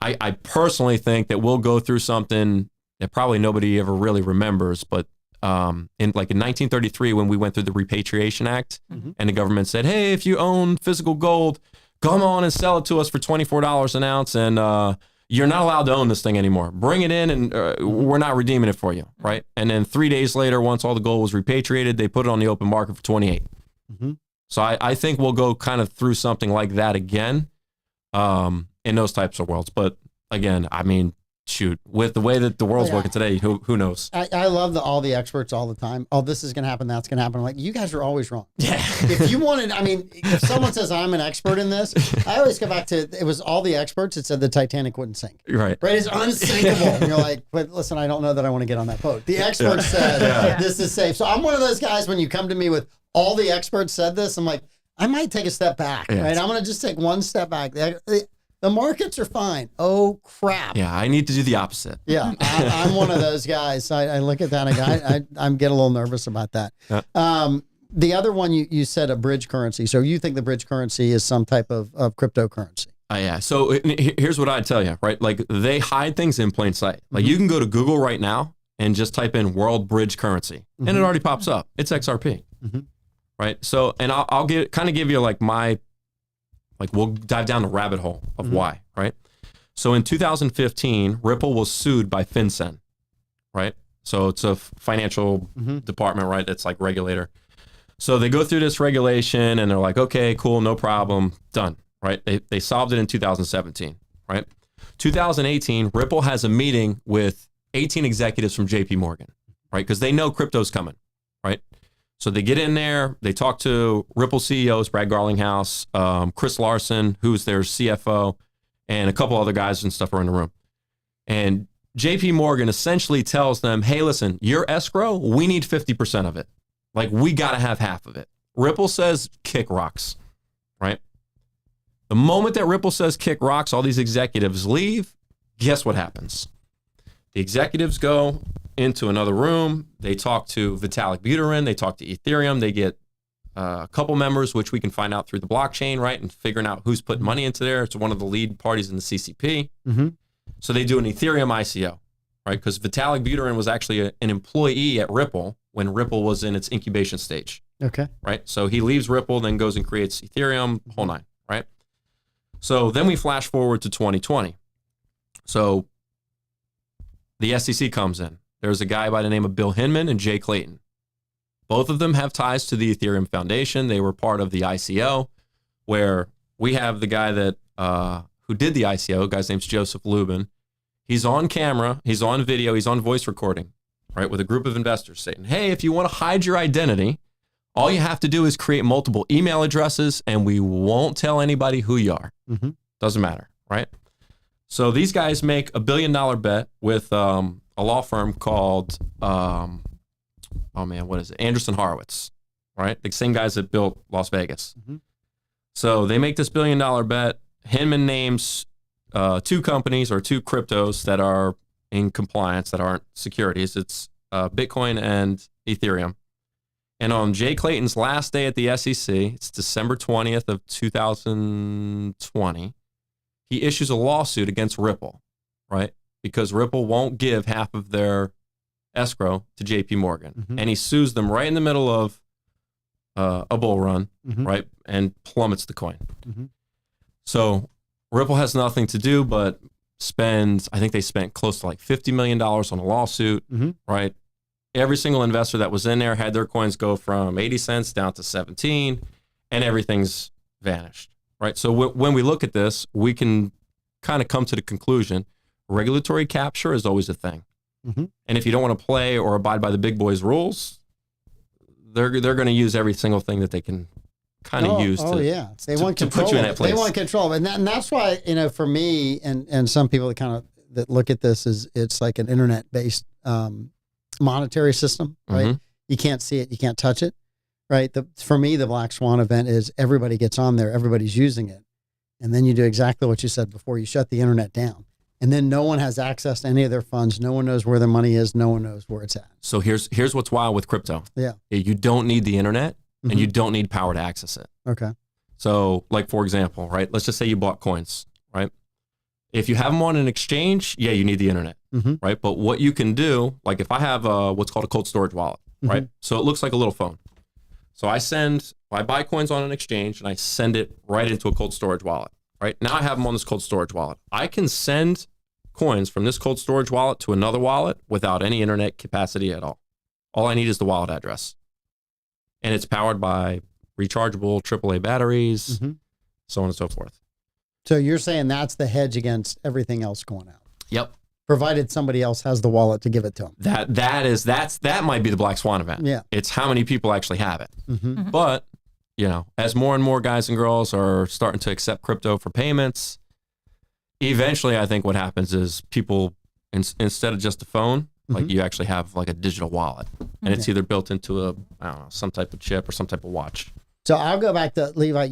I personally think that we'll go through something that probably nobody ever really remembers, but in 1933, when we went through the Repatriation Act and the government said, hey, if you own physical gold, come on and sell it to us for $24 an ounce. And, you're not allowed to own this thing anymore. Bring it in and we're not redeeming it for you, right? And then 3 days later, once all the gold was repatriated, they put it on the open market for 28. So I think we'll go kind of through something like that again in those types of worlds. But again, I mean, shoot, with the way that the world's working today, who knows? I love all the experts all the time. Oh, this is going to happen. That's going to happen. I'm like, you guys are always wrong. Yeah. If you wanted, I mean, if someone says I'm an expert in this, I always go back to, it was all the experts that said the Titanic wouldn't sink. Right. It's unsinkable. And you're like, but listen, I don't know that I want to get on that boat. The experts said this is safe. So I'm one of those guys, when you come to me with all the experts said this, I'm like, I might take a step back, right? I'm going to just take one step back. The markets are fine. Oh, crap. Yeah, I need to do the opposite. Yeah, I'm one of those guys. I look at that and I'm getting a little nervous about that. Yeah. The other one, you said a bridge currency. So you think the bridge currency is some type of cryptocurrency? Yeah. So here's what I'd tell you, right? Like they hide things in plain sight. Like you can go to Google right now and just type in world bridge currency and it already pops up. It's XRP, right? So, and I'll give you like we'll dive down the rabbit hole of why, right? So in 2015, Ripple was sued by FinCEN, right? So it's a financial department, right? That's like regulator. So they go through this regulation and they're like, okay, cool, no problem, done, right? They solved it in 2017, right? 2018, Ripple has a meeting with 18 executives from JP Morgan, right? Because they know crypto's coming, right? So they get in there, they talk to Ripple CEOs, Brad Garlinghouse, Chris Larson, who's their CFO, and a couple other guys and stuff are in the room. And JP Morgan essentially tells them, hey, listen, your escrow, we need 50% of it. Like, we got to have half of it. Ripple says, kick rocks, right? The moment that Ripple says kick rocks, all these executives leave. Guess what happens? The executives go into another room. They talk to Vitalik Buterin. They talk to Ethereum. They get a couple members, which we can find out through the blockchain, right? And figuring out who's putting money into there. It's one of the lead parties in the CCP. So they do an Ethereum ICO, right? Because Vitalik Buterin was actually an employee at Ripple when Ripple was in its incubation stage. Okay. Right? So he leaves Ripple, then goes and creates Ethereum, whole nine, right? So then we flash forward to 2020. So the SEC comes in. There's a guy by the name of Bill Hinman and Jay Clayton. Both of them have ties to the Ethereum Foundation. They were part of the ICO, where we have the guy that who did the ICO, guy's name's Joseph Lubin. He's on camera, he's on video, he's on voice recording, right, with a group of investors saying, hey, if you want to hide your identity, all you have to do is create multiple email addresses and we won't tell anybody who you are. Doesn't matter, right? So these guys make $1 billion bet with a law firm called, Anderson Horowitz, right? The same guys that built Las Vegas. So they make this $1 billion bet. Hinman names two companies or two cryptos that are in compliance, that aren't securities. It's Bitcoin and Ethereum. And on Jay Clayton's last day at the SEC, it's December 20th of 2020, he issues a lawsuit against Ripple, right? Because Ripple won't give half of their escrow to JP Morgan. And he sues them right in the middle of a bull run, right, and plummets the coin. So Ripple has nothing to do but spend, I think they spent close to like $50 million on a lawsuit, right? Every single investor that was in there had their coins go from 80 cents down to 17, and everything's vanished, right? So when we look at this, we can kind of come to the conclusion, regulatory capture is always a thing. And if you don't want to play or abide by the big boys rules, they're going to use every single thing that they can kind of use they want to control. Put you in that place. They want control. And that's why, for me and some people that look at this is it's like an internet-based monetary system, right? You can't see it, you can't touch it, right? For me, the Black Swan event is everybody gets on there, everybody's using it. And then you do exactly what you said before. You shut the internet down. And then no one has access to any of their funds. No one knows where their money is. No one knows where it's at. So here's what's wild with crypto. Yeah. You don't need the internet and you don't need power to access it. Okay. So like, for example, right, let's just say you bought coins, right? If you have them on an exchange, yeah, you need the internet, right? But what you can do, like if I have what's called a cold storage wallet, right? So it looks like a little phone. So I buy coins on an exchange and I send it right into a cold storage wallet, right? Now I have them on this cold storage wallet. I can send coins from this cold storage wallet to another wallet without any internet capacity at all. All I need is the wallet address. And it's powered by rechargeable AAA batteries, so on and so forth. So you're saying that's the hedge against everything else going out? Yep. Provided somebody else has the wallet to give it to them. That might be the Black Swan event. Yeah. It's how many people actually have it. But, as more and more guys and girls are starting to accept crypto for payments, eventually I think what happens is people, instead of just a phone, like you actually have like a digital wallet, and it's either built into some type of chip or some type of watch. So I'll go back to Levi.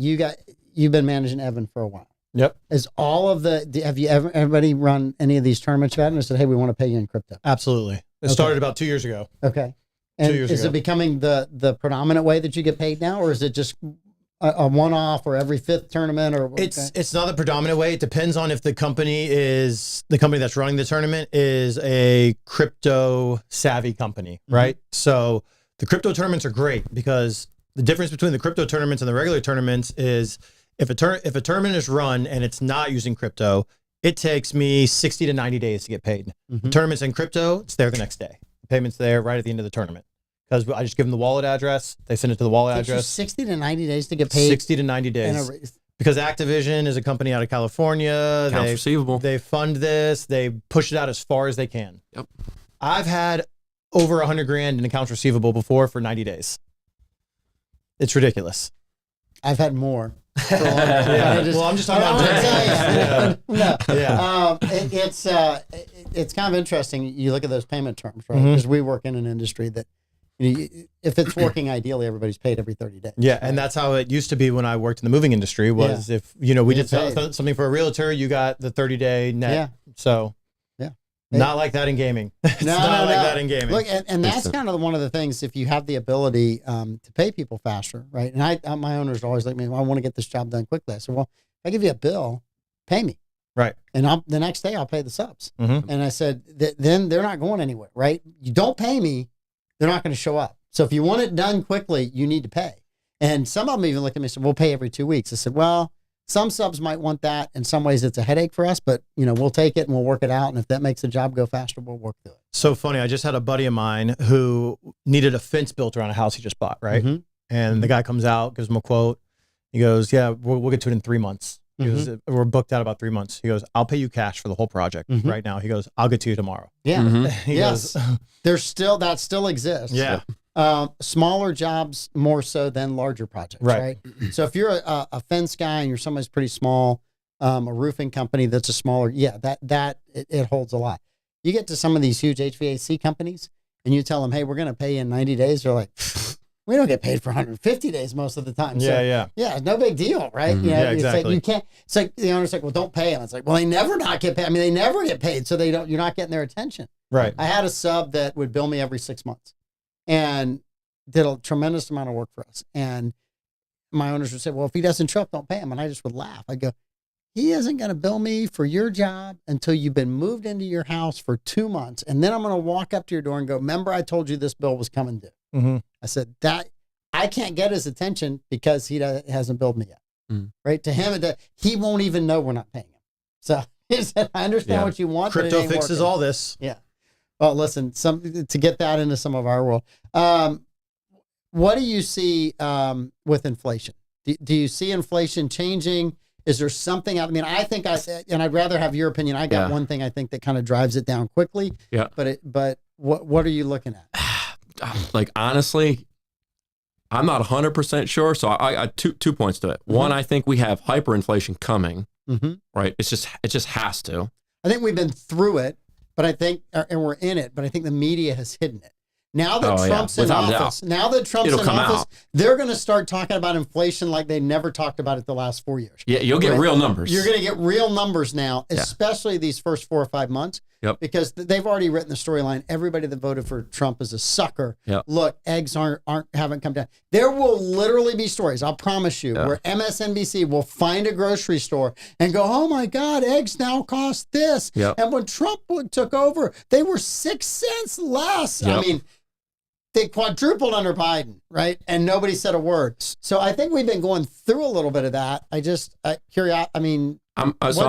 You've been managing Evan for a while. Yep. Have you everybody run any of these tournaments you've had and said, hey, we want to pay you in crypto? Absolutely. It started about 2 years ago. Okay. And 2 years is ago. it becoming the predominant way that you get paid now, or is it just a one-off or every fifth tournament? Or It's not the predominant way. It depends on if the company that's running the tournament is a crypto savvy company, right? So the crypto tournaments are great because the difference between the crypto tournaments and the regular tournaments is if a tournament is run and it's not using crypto, it takes me 60 to 90 days to get paid. The tournament's in crypto, it's there the next day. The payment's there right at the end of the tournament. Because I just give them the wallet address, they send it to the wallet address. 60 to 90 days to get paid? 60 to 90 days. Because Activision is a company out of California. Accounts receivable. They fund this. They push it out as far as they can. Yep. I've had over $100,000 in accounts receivable before for 90 days. It's ridiculous. I've had more. Well, I'm just talking about it's kind of interesting. You look at those payment terms, right? Because we work in an industry that if it's working ideally, everybody's paid every 30 days. Yeah, and that's how it used to be when I worked in the moving industry. Was if we did something for a realtor, you got the 30-day net. Yeah. So. Not like that in gaming. It's not like that in gaming. Look, and that's kind of one of the things, if you have the ability to pay people faster, right? And my owners are always like, I want to get this job done quickly. I said, well, if I give you a bill, pay me. Right. And the next day I'll pay the subs. And I said, then they're not going anywhere, right? You don't pay me, they're not going to show up. So if you want it done quickly, you need to pay. And some of them even looked at me and said, we'll pay every 2 weeks. I said, well, some subs might want that. In some ways, it's a headache for us, but we'll take it and we'll work it out. And if that makes the job go faster, we'll work through it. So funny. I just had a buddy of mine who needed a fence built around a house he just bought, right? And the guy comes out, gives him a quote. He goes, yeah, we'll get to it in 3 months. He goes, we're booked out about 3 months. He goes, I'll pay you cash for the whole project right now. He goes, I'll get to you tomorrow. Yeah. He goes, that still exists. Yeah. Smaller jobs more so than larger projects, right? So if you're a fence guy and you're somebody's pretty small, a roofing company that's a smaller, it holds a lot. You get to some of these huge HVAC companies and you tell them, hey, we're going to pay you in 90 days. They're like, we don't get paid for 150 days most of the time. So, yeah, no big deal, right? Yeah, exactly. It's like you can't. It's like the owner's like, well, don't pay them. It's like, well, they never not get paid. I mean, they never get paid, so they don't. You're not getting their attention. Right. I had a sub that would bill me every 6 months, and did a tremendous amount of work for us. And my owners would say, well, if he doesn't show up, don't pay him. And I just would laugh. I'd go, he isn't going to bill me for your job until you've been moved into your house for 2 months. And then I'm going to walk up to your door and go, remember I told you this bill was coming due. I said, I I can't get his attention because he hasn't billed me yet. Right? To him, he won't even know we're not paying him. So he said, I understand what you want. Crypto fixes all this. Yeah. Well, listen, to get that into some of our world. What do you see with inflation? Do you see inflation changing? Is there something? I mean, I think and I'd rather have your opinion. I got one thing I think that kind of drives it down quickly. Yeah. But what are you looking at? Like, honestly, I'm not 100% sure. So I two points to it. One, I think we have hyperinflation coming. Right. It just has to. I think we've been through it, but I think, and we're in it, but I think the media has hidden it. Now that Trump's in office, they're going to start talking about inflation like they never talked about it the last 4 years. Yeah, you'll get real numbers. You're going to get real numbers now, especially these first 4 or 5 months. Yep. Because they've already written the storyline. Everybody that voted for Trump is a sucker. Yep. Look, eggs haven't come down. There will literally be stories, I'll promise you, where MSNBC will find a grocery store and go, oh my God, eggs now cost this. Yep. And when Trump took over, they were 6 cents less. Yep. I mean, they quadrupled under Biden, right? And nobody said a word. So I think we've been going through a little bit of that. What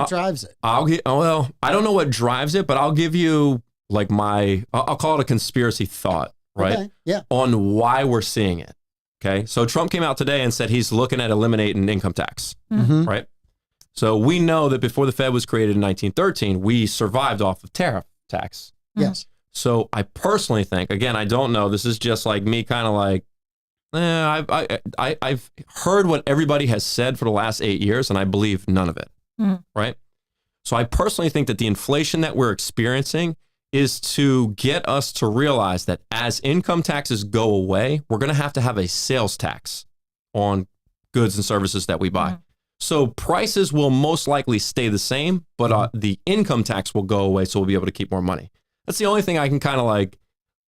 drives it? I don't know what drives it, but I'll give you like I'll call it a conspiracy thought, right? Okay. Yeah. On why we're seeing it. Okay. So Trump came out today and said he's looking at eliminating income tax, right? So we know that before the Fed was created in 1913, we survived off of tariff tax. Yes. So I personally think, again, I don't know, this is just like me kind of like, I've heard what everybody has said for the last 8 years, and I believe none of it, right? So I personally think that the inflation that we're experiencing is to get us to realize that as income taxes go away, we're going to have a sales tax on goods and services that we buy. So prices will most likely stay the same, but the income tax will go away, so we'll be able to keep more money. That's the only thing I can kind of like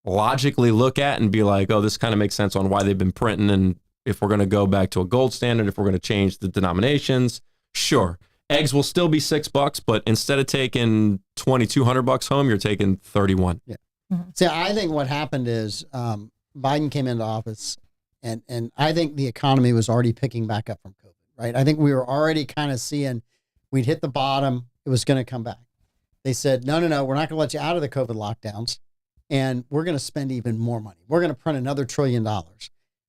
logically look at and be like, oh, this kind of makes sense on why they've been printing. And if we're going to go back to a gold standard, if we're going to change the denominations, sure. Eggs will still be $6, but instead of taking $2,200 home, you're taking 31. Yeah. See, I think what happened is Biden came into office and I think the economy was already picking back up from COVID, right? I think we were already kind of seeing we'd hit the bottom. It was going to come back. They said, no, we're not going to let you out of the COVID lockdowns, and we're going to spend even more money. We're going to print another $1 trillion.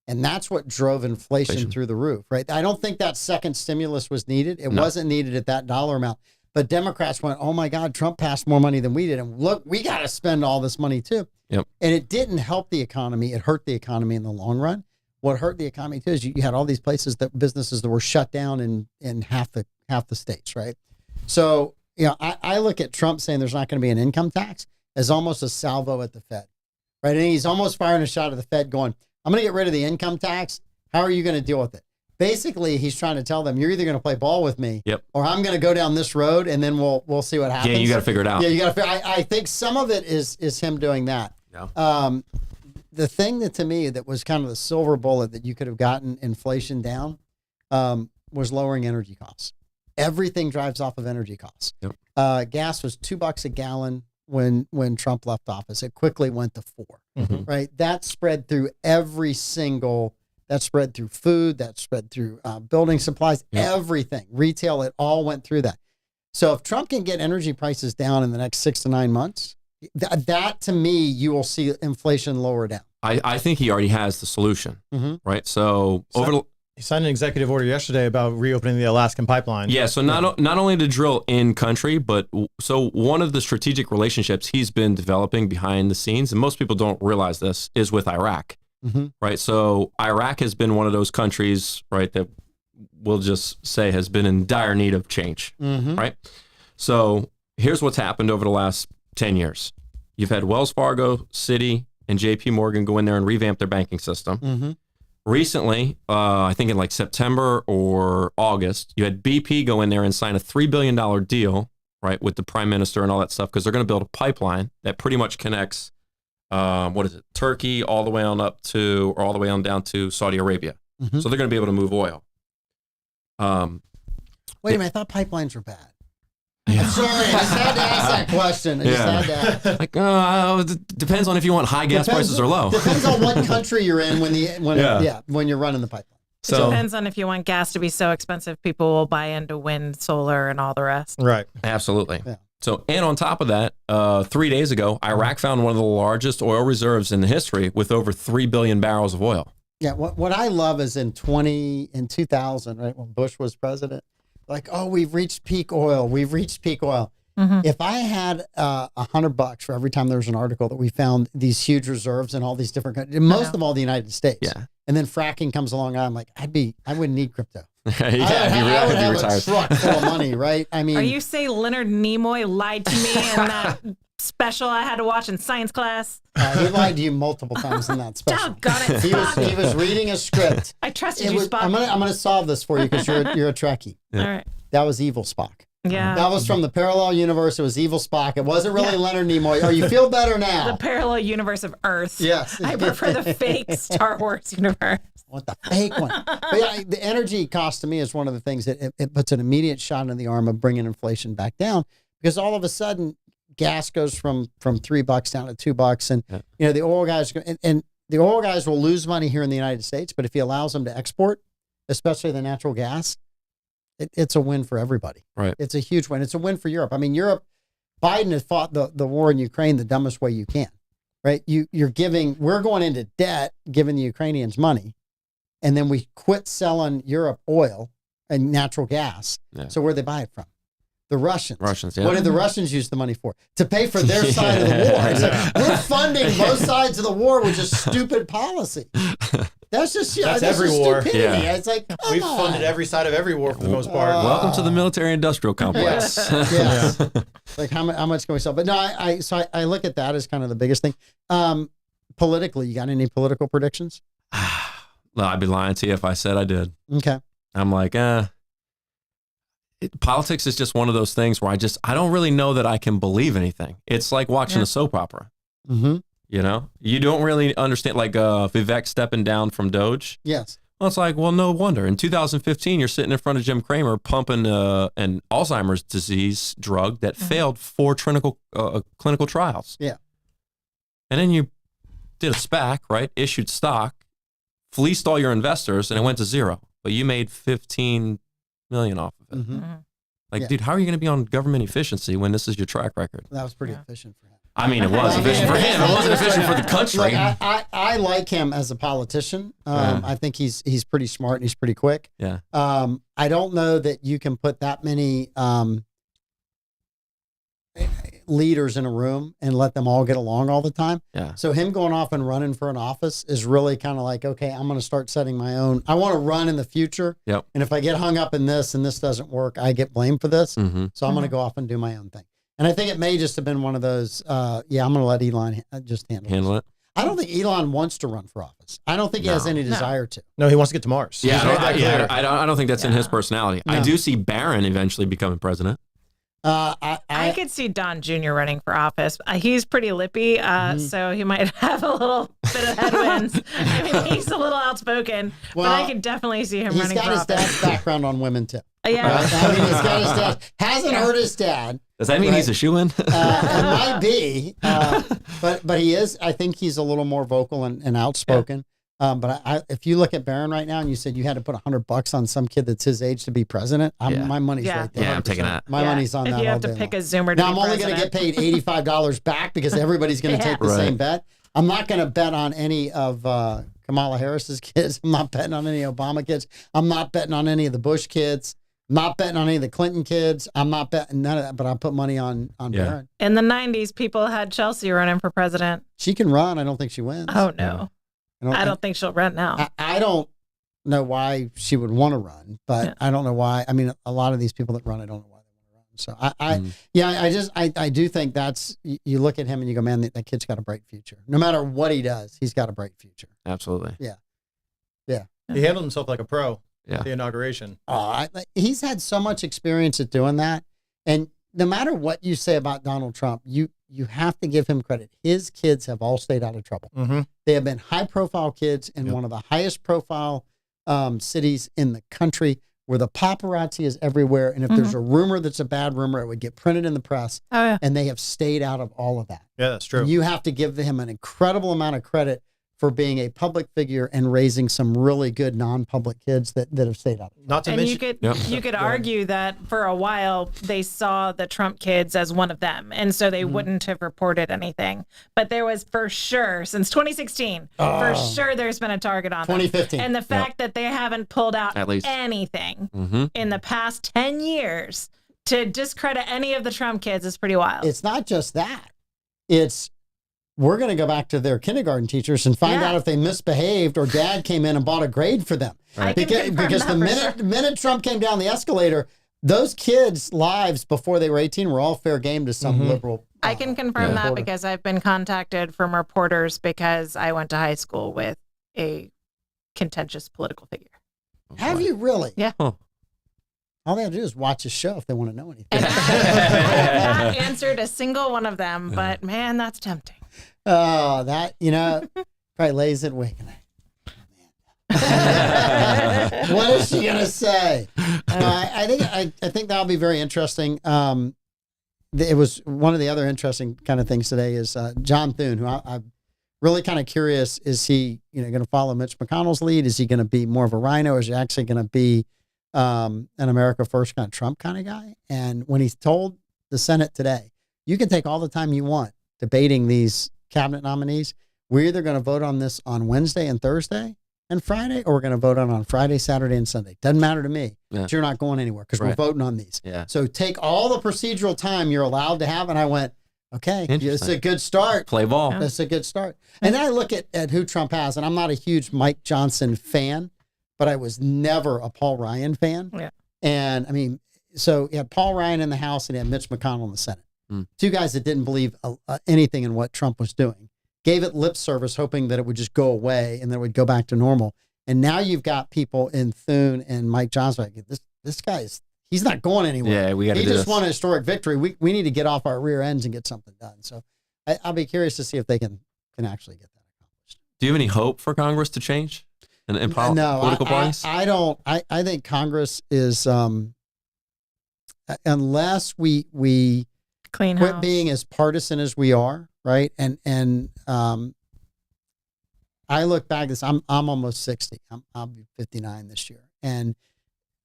And that's what drove inflation through the roof, right? I don't think that second stimulus was needed. It wasn't needed at that dollar amount. But Democrats went, oh my God, Trump passed more money than we did. And look, we got to spend all this money too. Yep. And it didn't help the economy. It hurt the economy in the long run. What hurt the economy too is you had all these businesses that were shut down in half the states, right? So, I look at Trump saying there's not going to be an income tax as almost a salvo at the Fed, right? And he's almost firing a shot at the Fed going, I'm going to get rid of the income tax. How are you going to deal with it? Basically, he's trying to tell them, you're either going to play ball with me or I'm going to go down this road and then we'll see what happens. Yeah, you got to figure it out. Yeah, you got to I think some of it is him doing that. Yeah. The thing that to me that was kind of the silver bullet that you could have gotten inflation down was lowering energy costs. Everything drives off of energy costs. Yep. Gas was $2 a gallon when Trump left office. It quickly went to $4. Right? That spread through that spread through food, that spread through building supplies, everything, retail. It all went through that. So if Trump can get energy prices down in the next 6 to 9 months, that to me, you will see inflation lower down. I think he already has the solution, right? So he signed an executive order yesterday about reopening the Alaskan pipeline. Yeah, so not only to drill in country, but so one of the strategic relationships he's been developing behind the scenes, and most people don't realize this, is with Iraq, right? So Iraq has been one of those countries, right, that we'll just say has been in dire need of change, right? So here's what's happened over the last 10 years. You've had Wells Fargo, Citi, and JP Morgan go in there and revamp their banking system. Recently, I think in like September or August, you had BP go in there and sign a $3 billion deal, right, with the prime minister and all that stuff, because they're going to build a pipeline that pretty much connects, Turkey all the way on down to Saudi Arabia. So they're going to be able to move oil. Wait a minute, I thought pipelines were bad. I'm sorry, I just had to ask that question. I just had to ask. Like, it depends on if you want high gas prices or low. Depends on what country you're in when you're running the pipeline. So, it depends on if you want gas to be so expensive, people will buy into wind, solar, and all the rest. Right. Absolutely. Yeah. So, and on top of that, 3 days ago, Iraq found one of the largest oil reserves in history with over 3 billion barrels of oil. Yeah. What I love is in 2000, right, when Bush was president, like, oh, we've reached peak oil. We've reached peak oil. Mm-hmm. If I had $100 for every time there was an article that we found these huge reserves in all these different countries, most of all the United States. Yeah. And then fracking comes along, I'm like, I wouldn't need crypto. I would have retired. a truck full of money, right? I mean, are you saying Leonard Nimoy lied to me in that special I had to watch in science class? He lied to you multiple times in that special. Doggone it, He was reading a script. I trusted you, Spock. I'm gonna solve this for you because you're a Trekkie. Yeah. All right. That was evil Spock. Yeah. That was from the parallel universe. It was evil Spock. It wasn't really Leonard Nimoy. Oh, you feel better now. The parallel universe of Earth. Yes. I prefer the fake Star Wars universe. What the fake one? But yeah, the energy cost to me is one of the things that it puts an immediate shot in the arm of bringing inflation back down, because all of a sudden gas goes from $3 down to $2, and you know the oil guys and the oil guys will lose money here in the United States, but if he allows them to export, especially the natural gas, it's a win for everybody. Right. It's a huge win. It's a win for Europe. I mean, Biden has fought the war in Ukraine the dumbest way you can, right? We're going into debt, giving the Ukrainians money, and then we quit selling Europe oil and natural gas. Yeah. So where'd they buy it from? The Russians. Yeah. What did the Russians use the money for? To pay for their side of the war. It's like, we're funding both sides of the war with just stupid policy. That's just every war. Stupidity. Yeah. It's like, we've funded every side of every war for the most part. Welcome to the military-industrial complex. Yes. Like how much can we sell? But no, I look at that as kind of the biggest thing. Politically, you got any political predictions? Well, I'd be lying to you if I said I did. Okay. I'm like, politics is just one of those things where I don't really know that I can believe anything. It's like watching a soap opera. Mm-hmm. You know, you don't really understand, like Vivek stepping down from Doge. Yes. Well, it's like, well, no wonder. In 2015, you're sitting in front of Jim Cramer pumping an Alzheimer's disease drug that failed 4 clinical trials. Yeah. And then you did a SPAC, right? Issued stock, fleeced all your investors, and it went to zero. But you made $15 million off of it. Mm-hmm. Like, dude, how are you going to be on government efficiency when this is your track record? That was pretty efficient for him. I mean, it was efficient for him. It wasn't efficient for the country. Look, I like him as a politician. I think he's pretty smart and he's pretty quick. Yeah. I don't know that you can put that many leaders in a room and let them all get along all the time. Yeah. So him going off and running for an office is really kind of like, okay, I'm going to start setting my own. I want to run in the future. Yep. And if I get hung up in this and this doesn't work, I get blamed for this. Mm-hmm. So I'm going to go off and do my own thing. And I think it may just have been one of those, I'm going to let Elon just handle it. I don't think Elon wants to run for office. I don't think he has any desire to. No, he wants to get to Mars. Yeah, I don't think that's in his personality. No. I do see Barron eventually becoming president. I could see Don Jr. running for office. He's pretty lippy, so he might have a little bit of headwinds. I mean, he's a little outspoken, but I could definitely see him running for office. He's got his dad's background on women, too. Yeah. Right? I mean, he's got his dad. Hasn't hurt his dad. Does that mean he's a shoo-in? It might be. But he is. I think he's a little more vocal and outspoken. Yeah. But if you look at Barron right now and you said you had to put $100 on some kid that's his age to be president, my money's right there. Yeah, I'm taking that. My money's on that. If you have to pick a Zoomer to now, I'm only going to get paid $85 back because everybody's going to take the same bet. I'm not going to bet on any of Kamala Harris's kids. I'm not betting on any Obama kids. I'm not betting on any of the Bush kids. I'm not betting on any of the Clinton kids. I'm not betting none of that, but I put money on Barron. In the 90s, people had Chelsea running for president. She can run. I don't think she wins. Oh, no. I don't think she'll run now. I don't know why she would want to run, but I don't know why. I mean, a lot of these people that run, I don't know why they want to run. So I do think that's, you look at him and you go, man, that kid's got a bright future. No matter what he does, he's got a bright future. Absolutely. Yeah. He handled himself like a pro. Yeah. The inauguration. He's had so much experience at doing that. And no matter what you say about Donald Trump, you have to give him credit. His kids have all stayed out of trouble. Mm-hmm. They have been high profile kids in one of the highest profile cities in the country where the paparazzi is everywhere. And if there's a rumor that's a bad rumor, it would get printed in the press. Oh, yeah. And they have stayed out of all of that. Yeah, that's true. And you have to give him an incredible amount of credit for being a public figure and raising some really good non-public kids that have stayed out. Not to And mention, you could argue that for a while they saw the Trump kids as one of them, and so they wouldn't have reported anything. But there was for sure since 2016, for sure there's been a target on them. 2015. And the fact that they haven't pulled out At least. anything in the past 10 years to discredit any of the Trump kids is pretty wild. It's not just that. It's we're going to go back to their kindergarten teachers and find out if they misbehaved or dad came in and bought a grade for them. Right. Because the minute Trump came down the escalator, those kids' lives before they were 18 were all fair game to some liberal. I can confirm that reporter. because I've been contacted from reporters because I went to high school with a contentious political figure. Have you really? Yeah. Huh. All they have to do is watch a show if they want to know anything. And I have not answered a single one of them, but man, that's tempting. Oh, that, probably lays it awake. What is she going to say? I think that'll be very interesting. It was one of the other interesting kind of things today is John Thune, who I'm really kind of curious. Is he, going to follow Mitch McConnell's lead? Is he going to be more of a rhino? Or is he actually going to be an America First kind of Trump kind of guy? And when he's told the Senate today, you can take all the time you want debating these cabinet nominees. We're either going to vote on this on Wednesday and Thursday and Friday, or we're going to vote on Friday, Saturday, and Sunday. Doesn't matter to me. Yeah. But you're not going anywhere because we're voting on these. Yeah. So take all the procedural time you're allowed to have. And I went, okay, it's a good start. Play ball. Yeah. That's a good start. And then I look at who Trump has, and I'm not a huge Mike Johnson fan, but I was never a Paul Ryan fan. Yeah. And I mean, so you had Paul Ryan in the House and you had Mitch McConnell in the Senate. Two guys that didn't believe anything in what Trump was doing, gave it lip service, hoping that it would just go away and then it would go back to normal. And now you've got people in Thune and Mike Johnson. Like, this guy he's not going anywhere. Yeah, we got to do He just this. won a historic victory. We need to get off our rear ends and get something done. So I'll be curious to see if they can actually get that accomplished. Do you have any hope for Congress to change in political parties? I don't. I think Congress is, unless we Clean quit house. being as partisan as we are, right? And I look back. I'm almost 60. I'll be 59 this year, and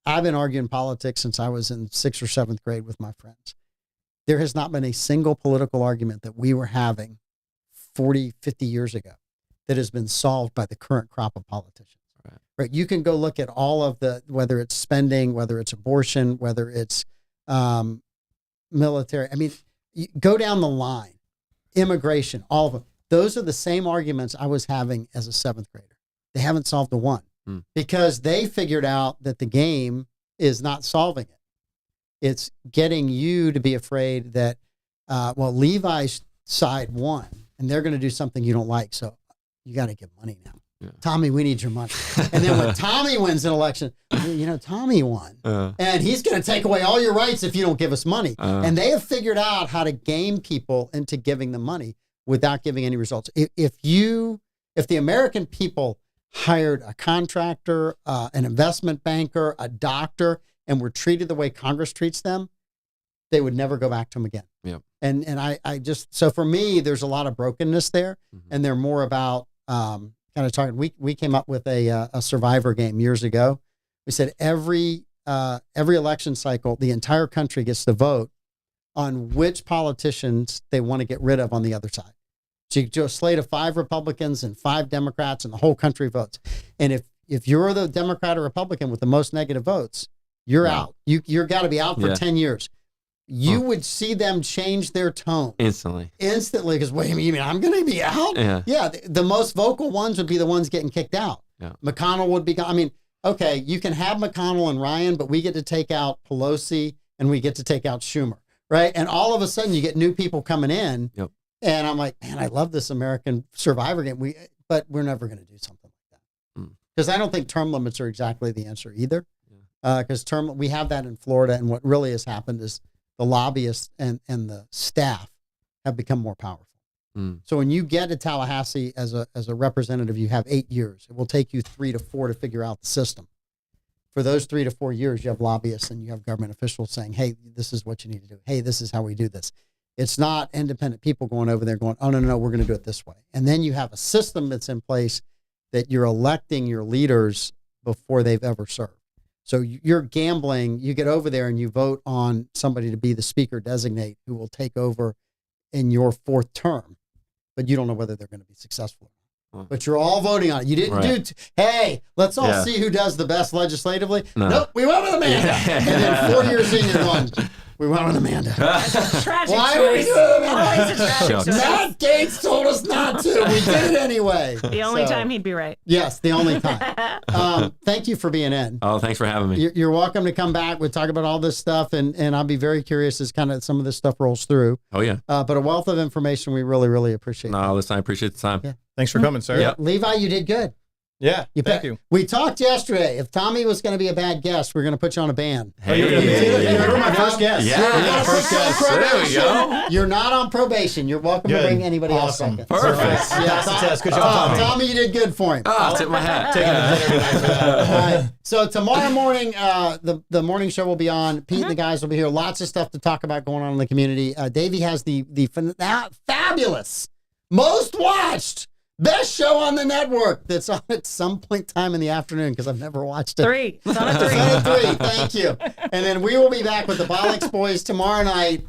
I've been arguing politics since I was in 6th or 7th grade with my friends. There has not been a single political argument that we were having 40, 50 years ago that has been solved by the current crop of politicians. Right? You can go look at all of whether it's spending, whether it's abortion, whether it's military. I mean, you go down the line, immigration, all of them. Those are the same arguments I was having as a 7th grader. They haven't solved the one because they figured out that the game is not solving it. It's getting you to be afraid that, Levi's side won and they're going to do something you don't like. So you got to give money now. Yeah. Tommy, we need your money. And then when Tommy wins an election, Tommy won. And he's going to take away all your rights if you don't give us money. And they have figured out how to game people into giving them money without giving any results. If the American people hired a contractor, an investment banker, a doctor, and were treated the way Congress treats them, they would never go back to them again. Yeah. And I just, so for me, there's a lot of brokenness there, and they're more about kind of talking. We came up with a survivor game years ago. We said every election cycle, the entire country gets to vote on which politicians they want to get rid of on the other side. So you do a slate of 5 Republicans and 5 Democrats, and the whole country votes. And if you're the Democrat or Republican with the most negative votes, you're out. You're got to be out for 10 years. You would see them change their tone instantly, because wait a minute, you mean I'm going to be out? Yeah. The most vocal ones would be the ones getting kicked out. Yeah. McConnell would be. I mean, okay, you can have McConnell and Ryan, but we get to take out Pelosi and we get to take out Schumer, right? And all of a sudden, you get new people coming in. Yep. And I'm like, man, I love this American survivor game. But we're never going to do something like that because I don't think term limits are exactly the answer either. Because we have that in Florida, and what really has happened is the lobbyists and the staff have become more powerful. So when you get to Tallahassee as a representative, you have 8 years. It will take you 3 to 4 to figure out the system for those 3 to 4 years, you have lobbyists and you have government officials saying, hey, this is what you need to do. Hey, this is how we do this. It's not independent people going over there going, oh, no, we're going to do it this way. And then you have a system that's in place that you're electing your leaders before they've ever served. So you're gambling. You get over there and you vote on somebody to be the speaker designate who will take over in your 4th term, but you don't know whether they're going to be successful. But you're all voting on it. You didn't do, hey, let's all see who does the best legislatively. No. Nope, we went with Amanda. And then 4 years in, you're going, we went with Amanda. That's a tragic Why choice. are we doing Amanda? Always a tragic choice. Matt Gates told us not to. We did it anyway. The only time he'd be right. Yes, the only time. Thank you for being in. Oh, thanks for having me. You're welcome to come back. We'll talk about all this stuff, and I'll be very curious as kind of some of this stuff rolls through. Oh, yeah. But a wealth of information we really, really appreciate. No, listen, I appreciate the time. Yeah. Thanks for coming, sir. Yeah. Levi, you did good. Yeah, thank you. We talked yesterday. If Tommy was going to be a bad guest, we're going to put you on a ban. Hey, you're my first guest. Yeah, first guest. There we go. You're not on probation. You're welcome to bring anybody else second. Perfect. Yeah, Pass the test. Good job, Tommy. Tommy, you did good for him. I'll tip my hat. All right. So tomorrow morning, the morning show will be on. Pete and the guys will be here. Lots of stuff to talk about going on in the community. Davey has the fabulous, most watched, best show on the network that's on at some point in time in the afternoon because I've never watched it. 3. It's on a 3. It's on a 3. Thank you. And then we will be back with the Bolix Boys tomorrow night.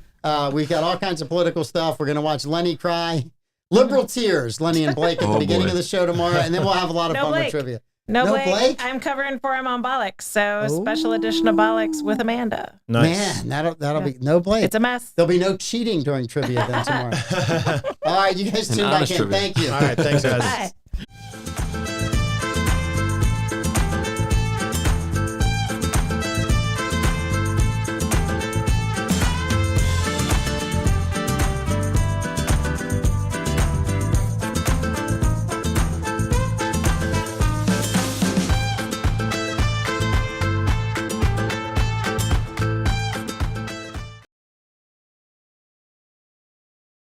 We've got all kinds of political stuff. We're going to watch Lenny cry. Liberal tears, Lenny and Blake at the beginning of the show tomorrow. And then we'll have a lot of fun with trivia. No, Blake. I'm covering for him on Bolix. So special edition of Bolix with Amanda. Nice. Man, that'll be no Blake. It's a mess. There'll be no cheating during trivia then tomorrow. All right, you guys tune back in. Thank you. All right, thanks, guys. Bye.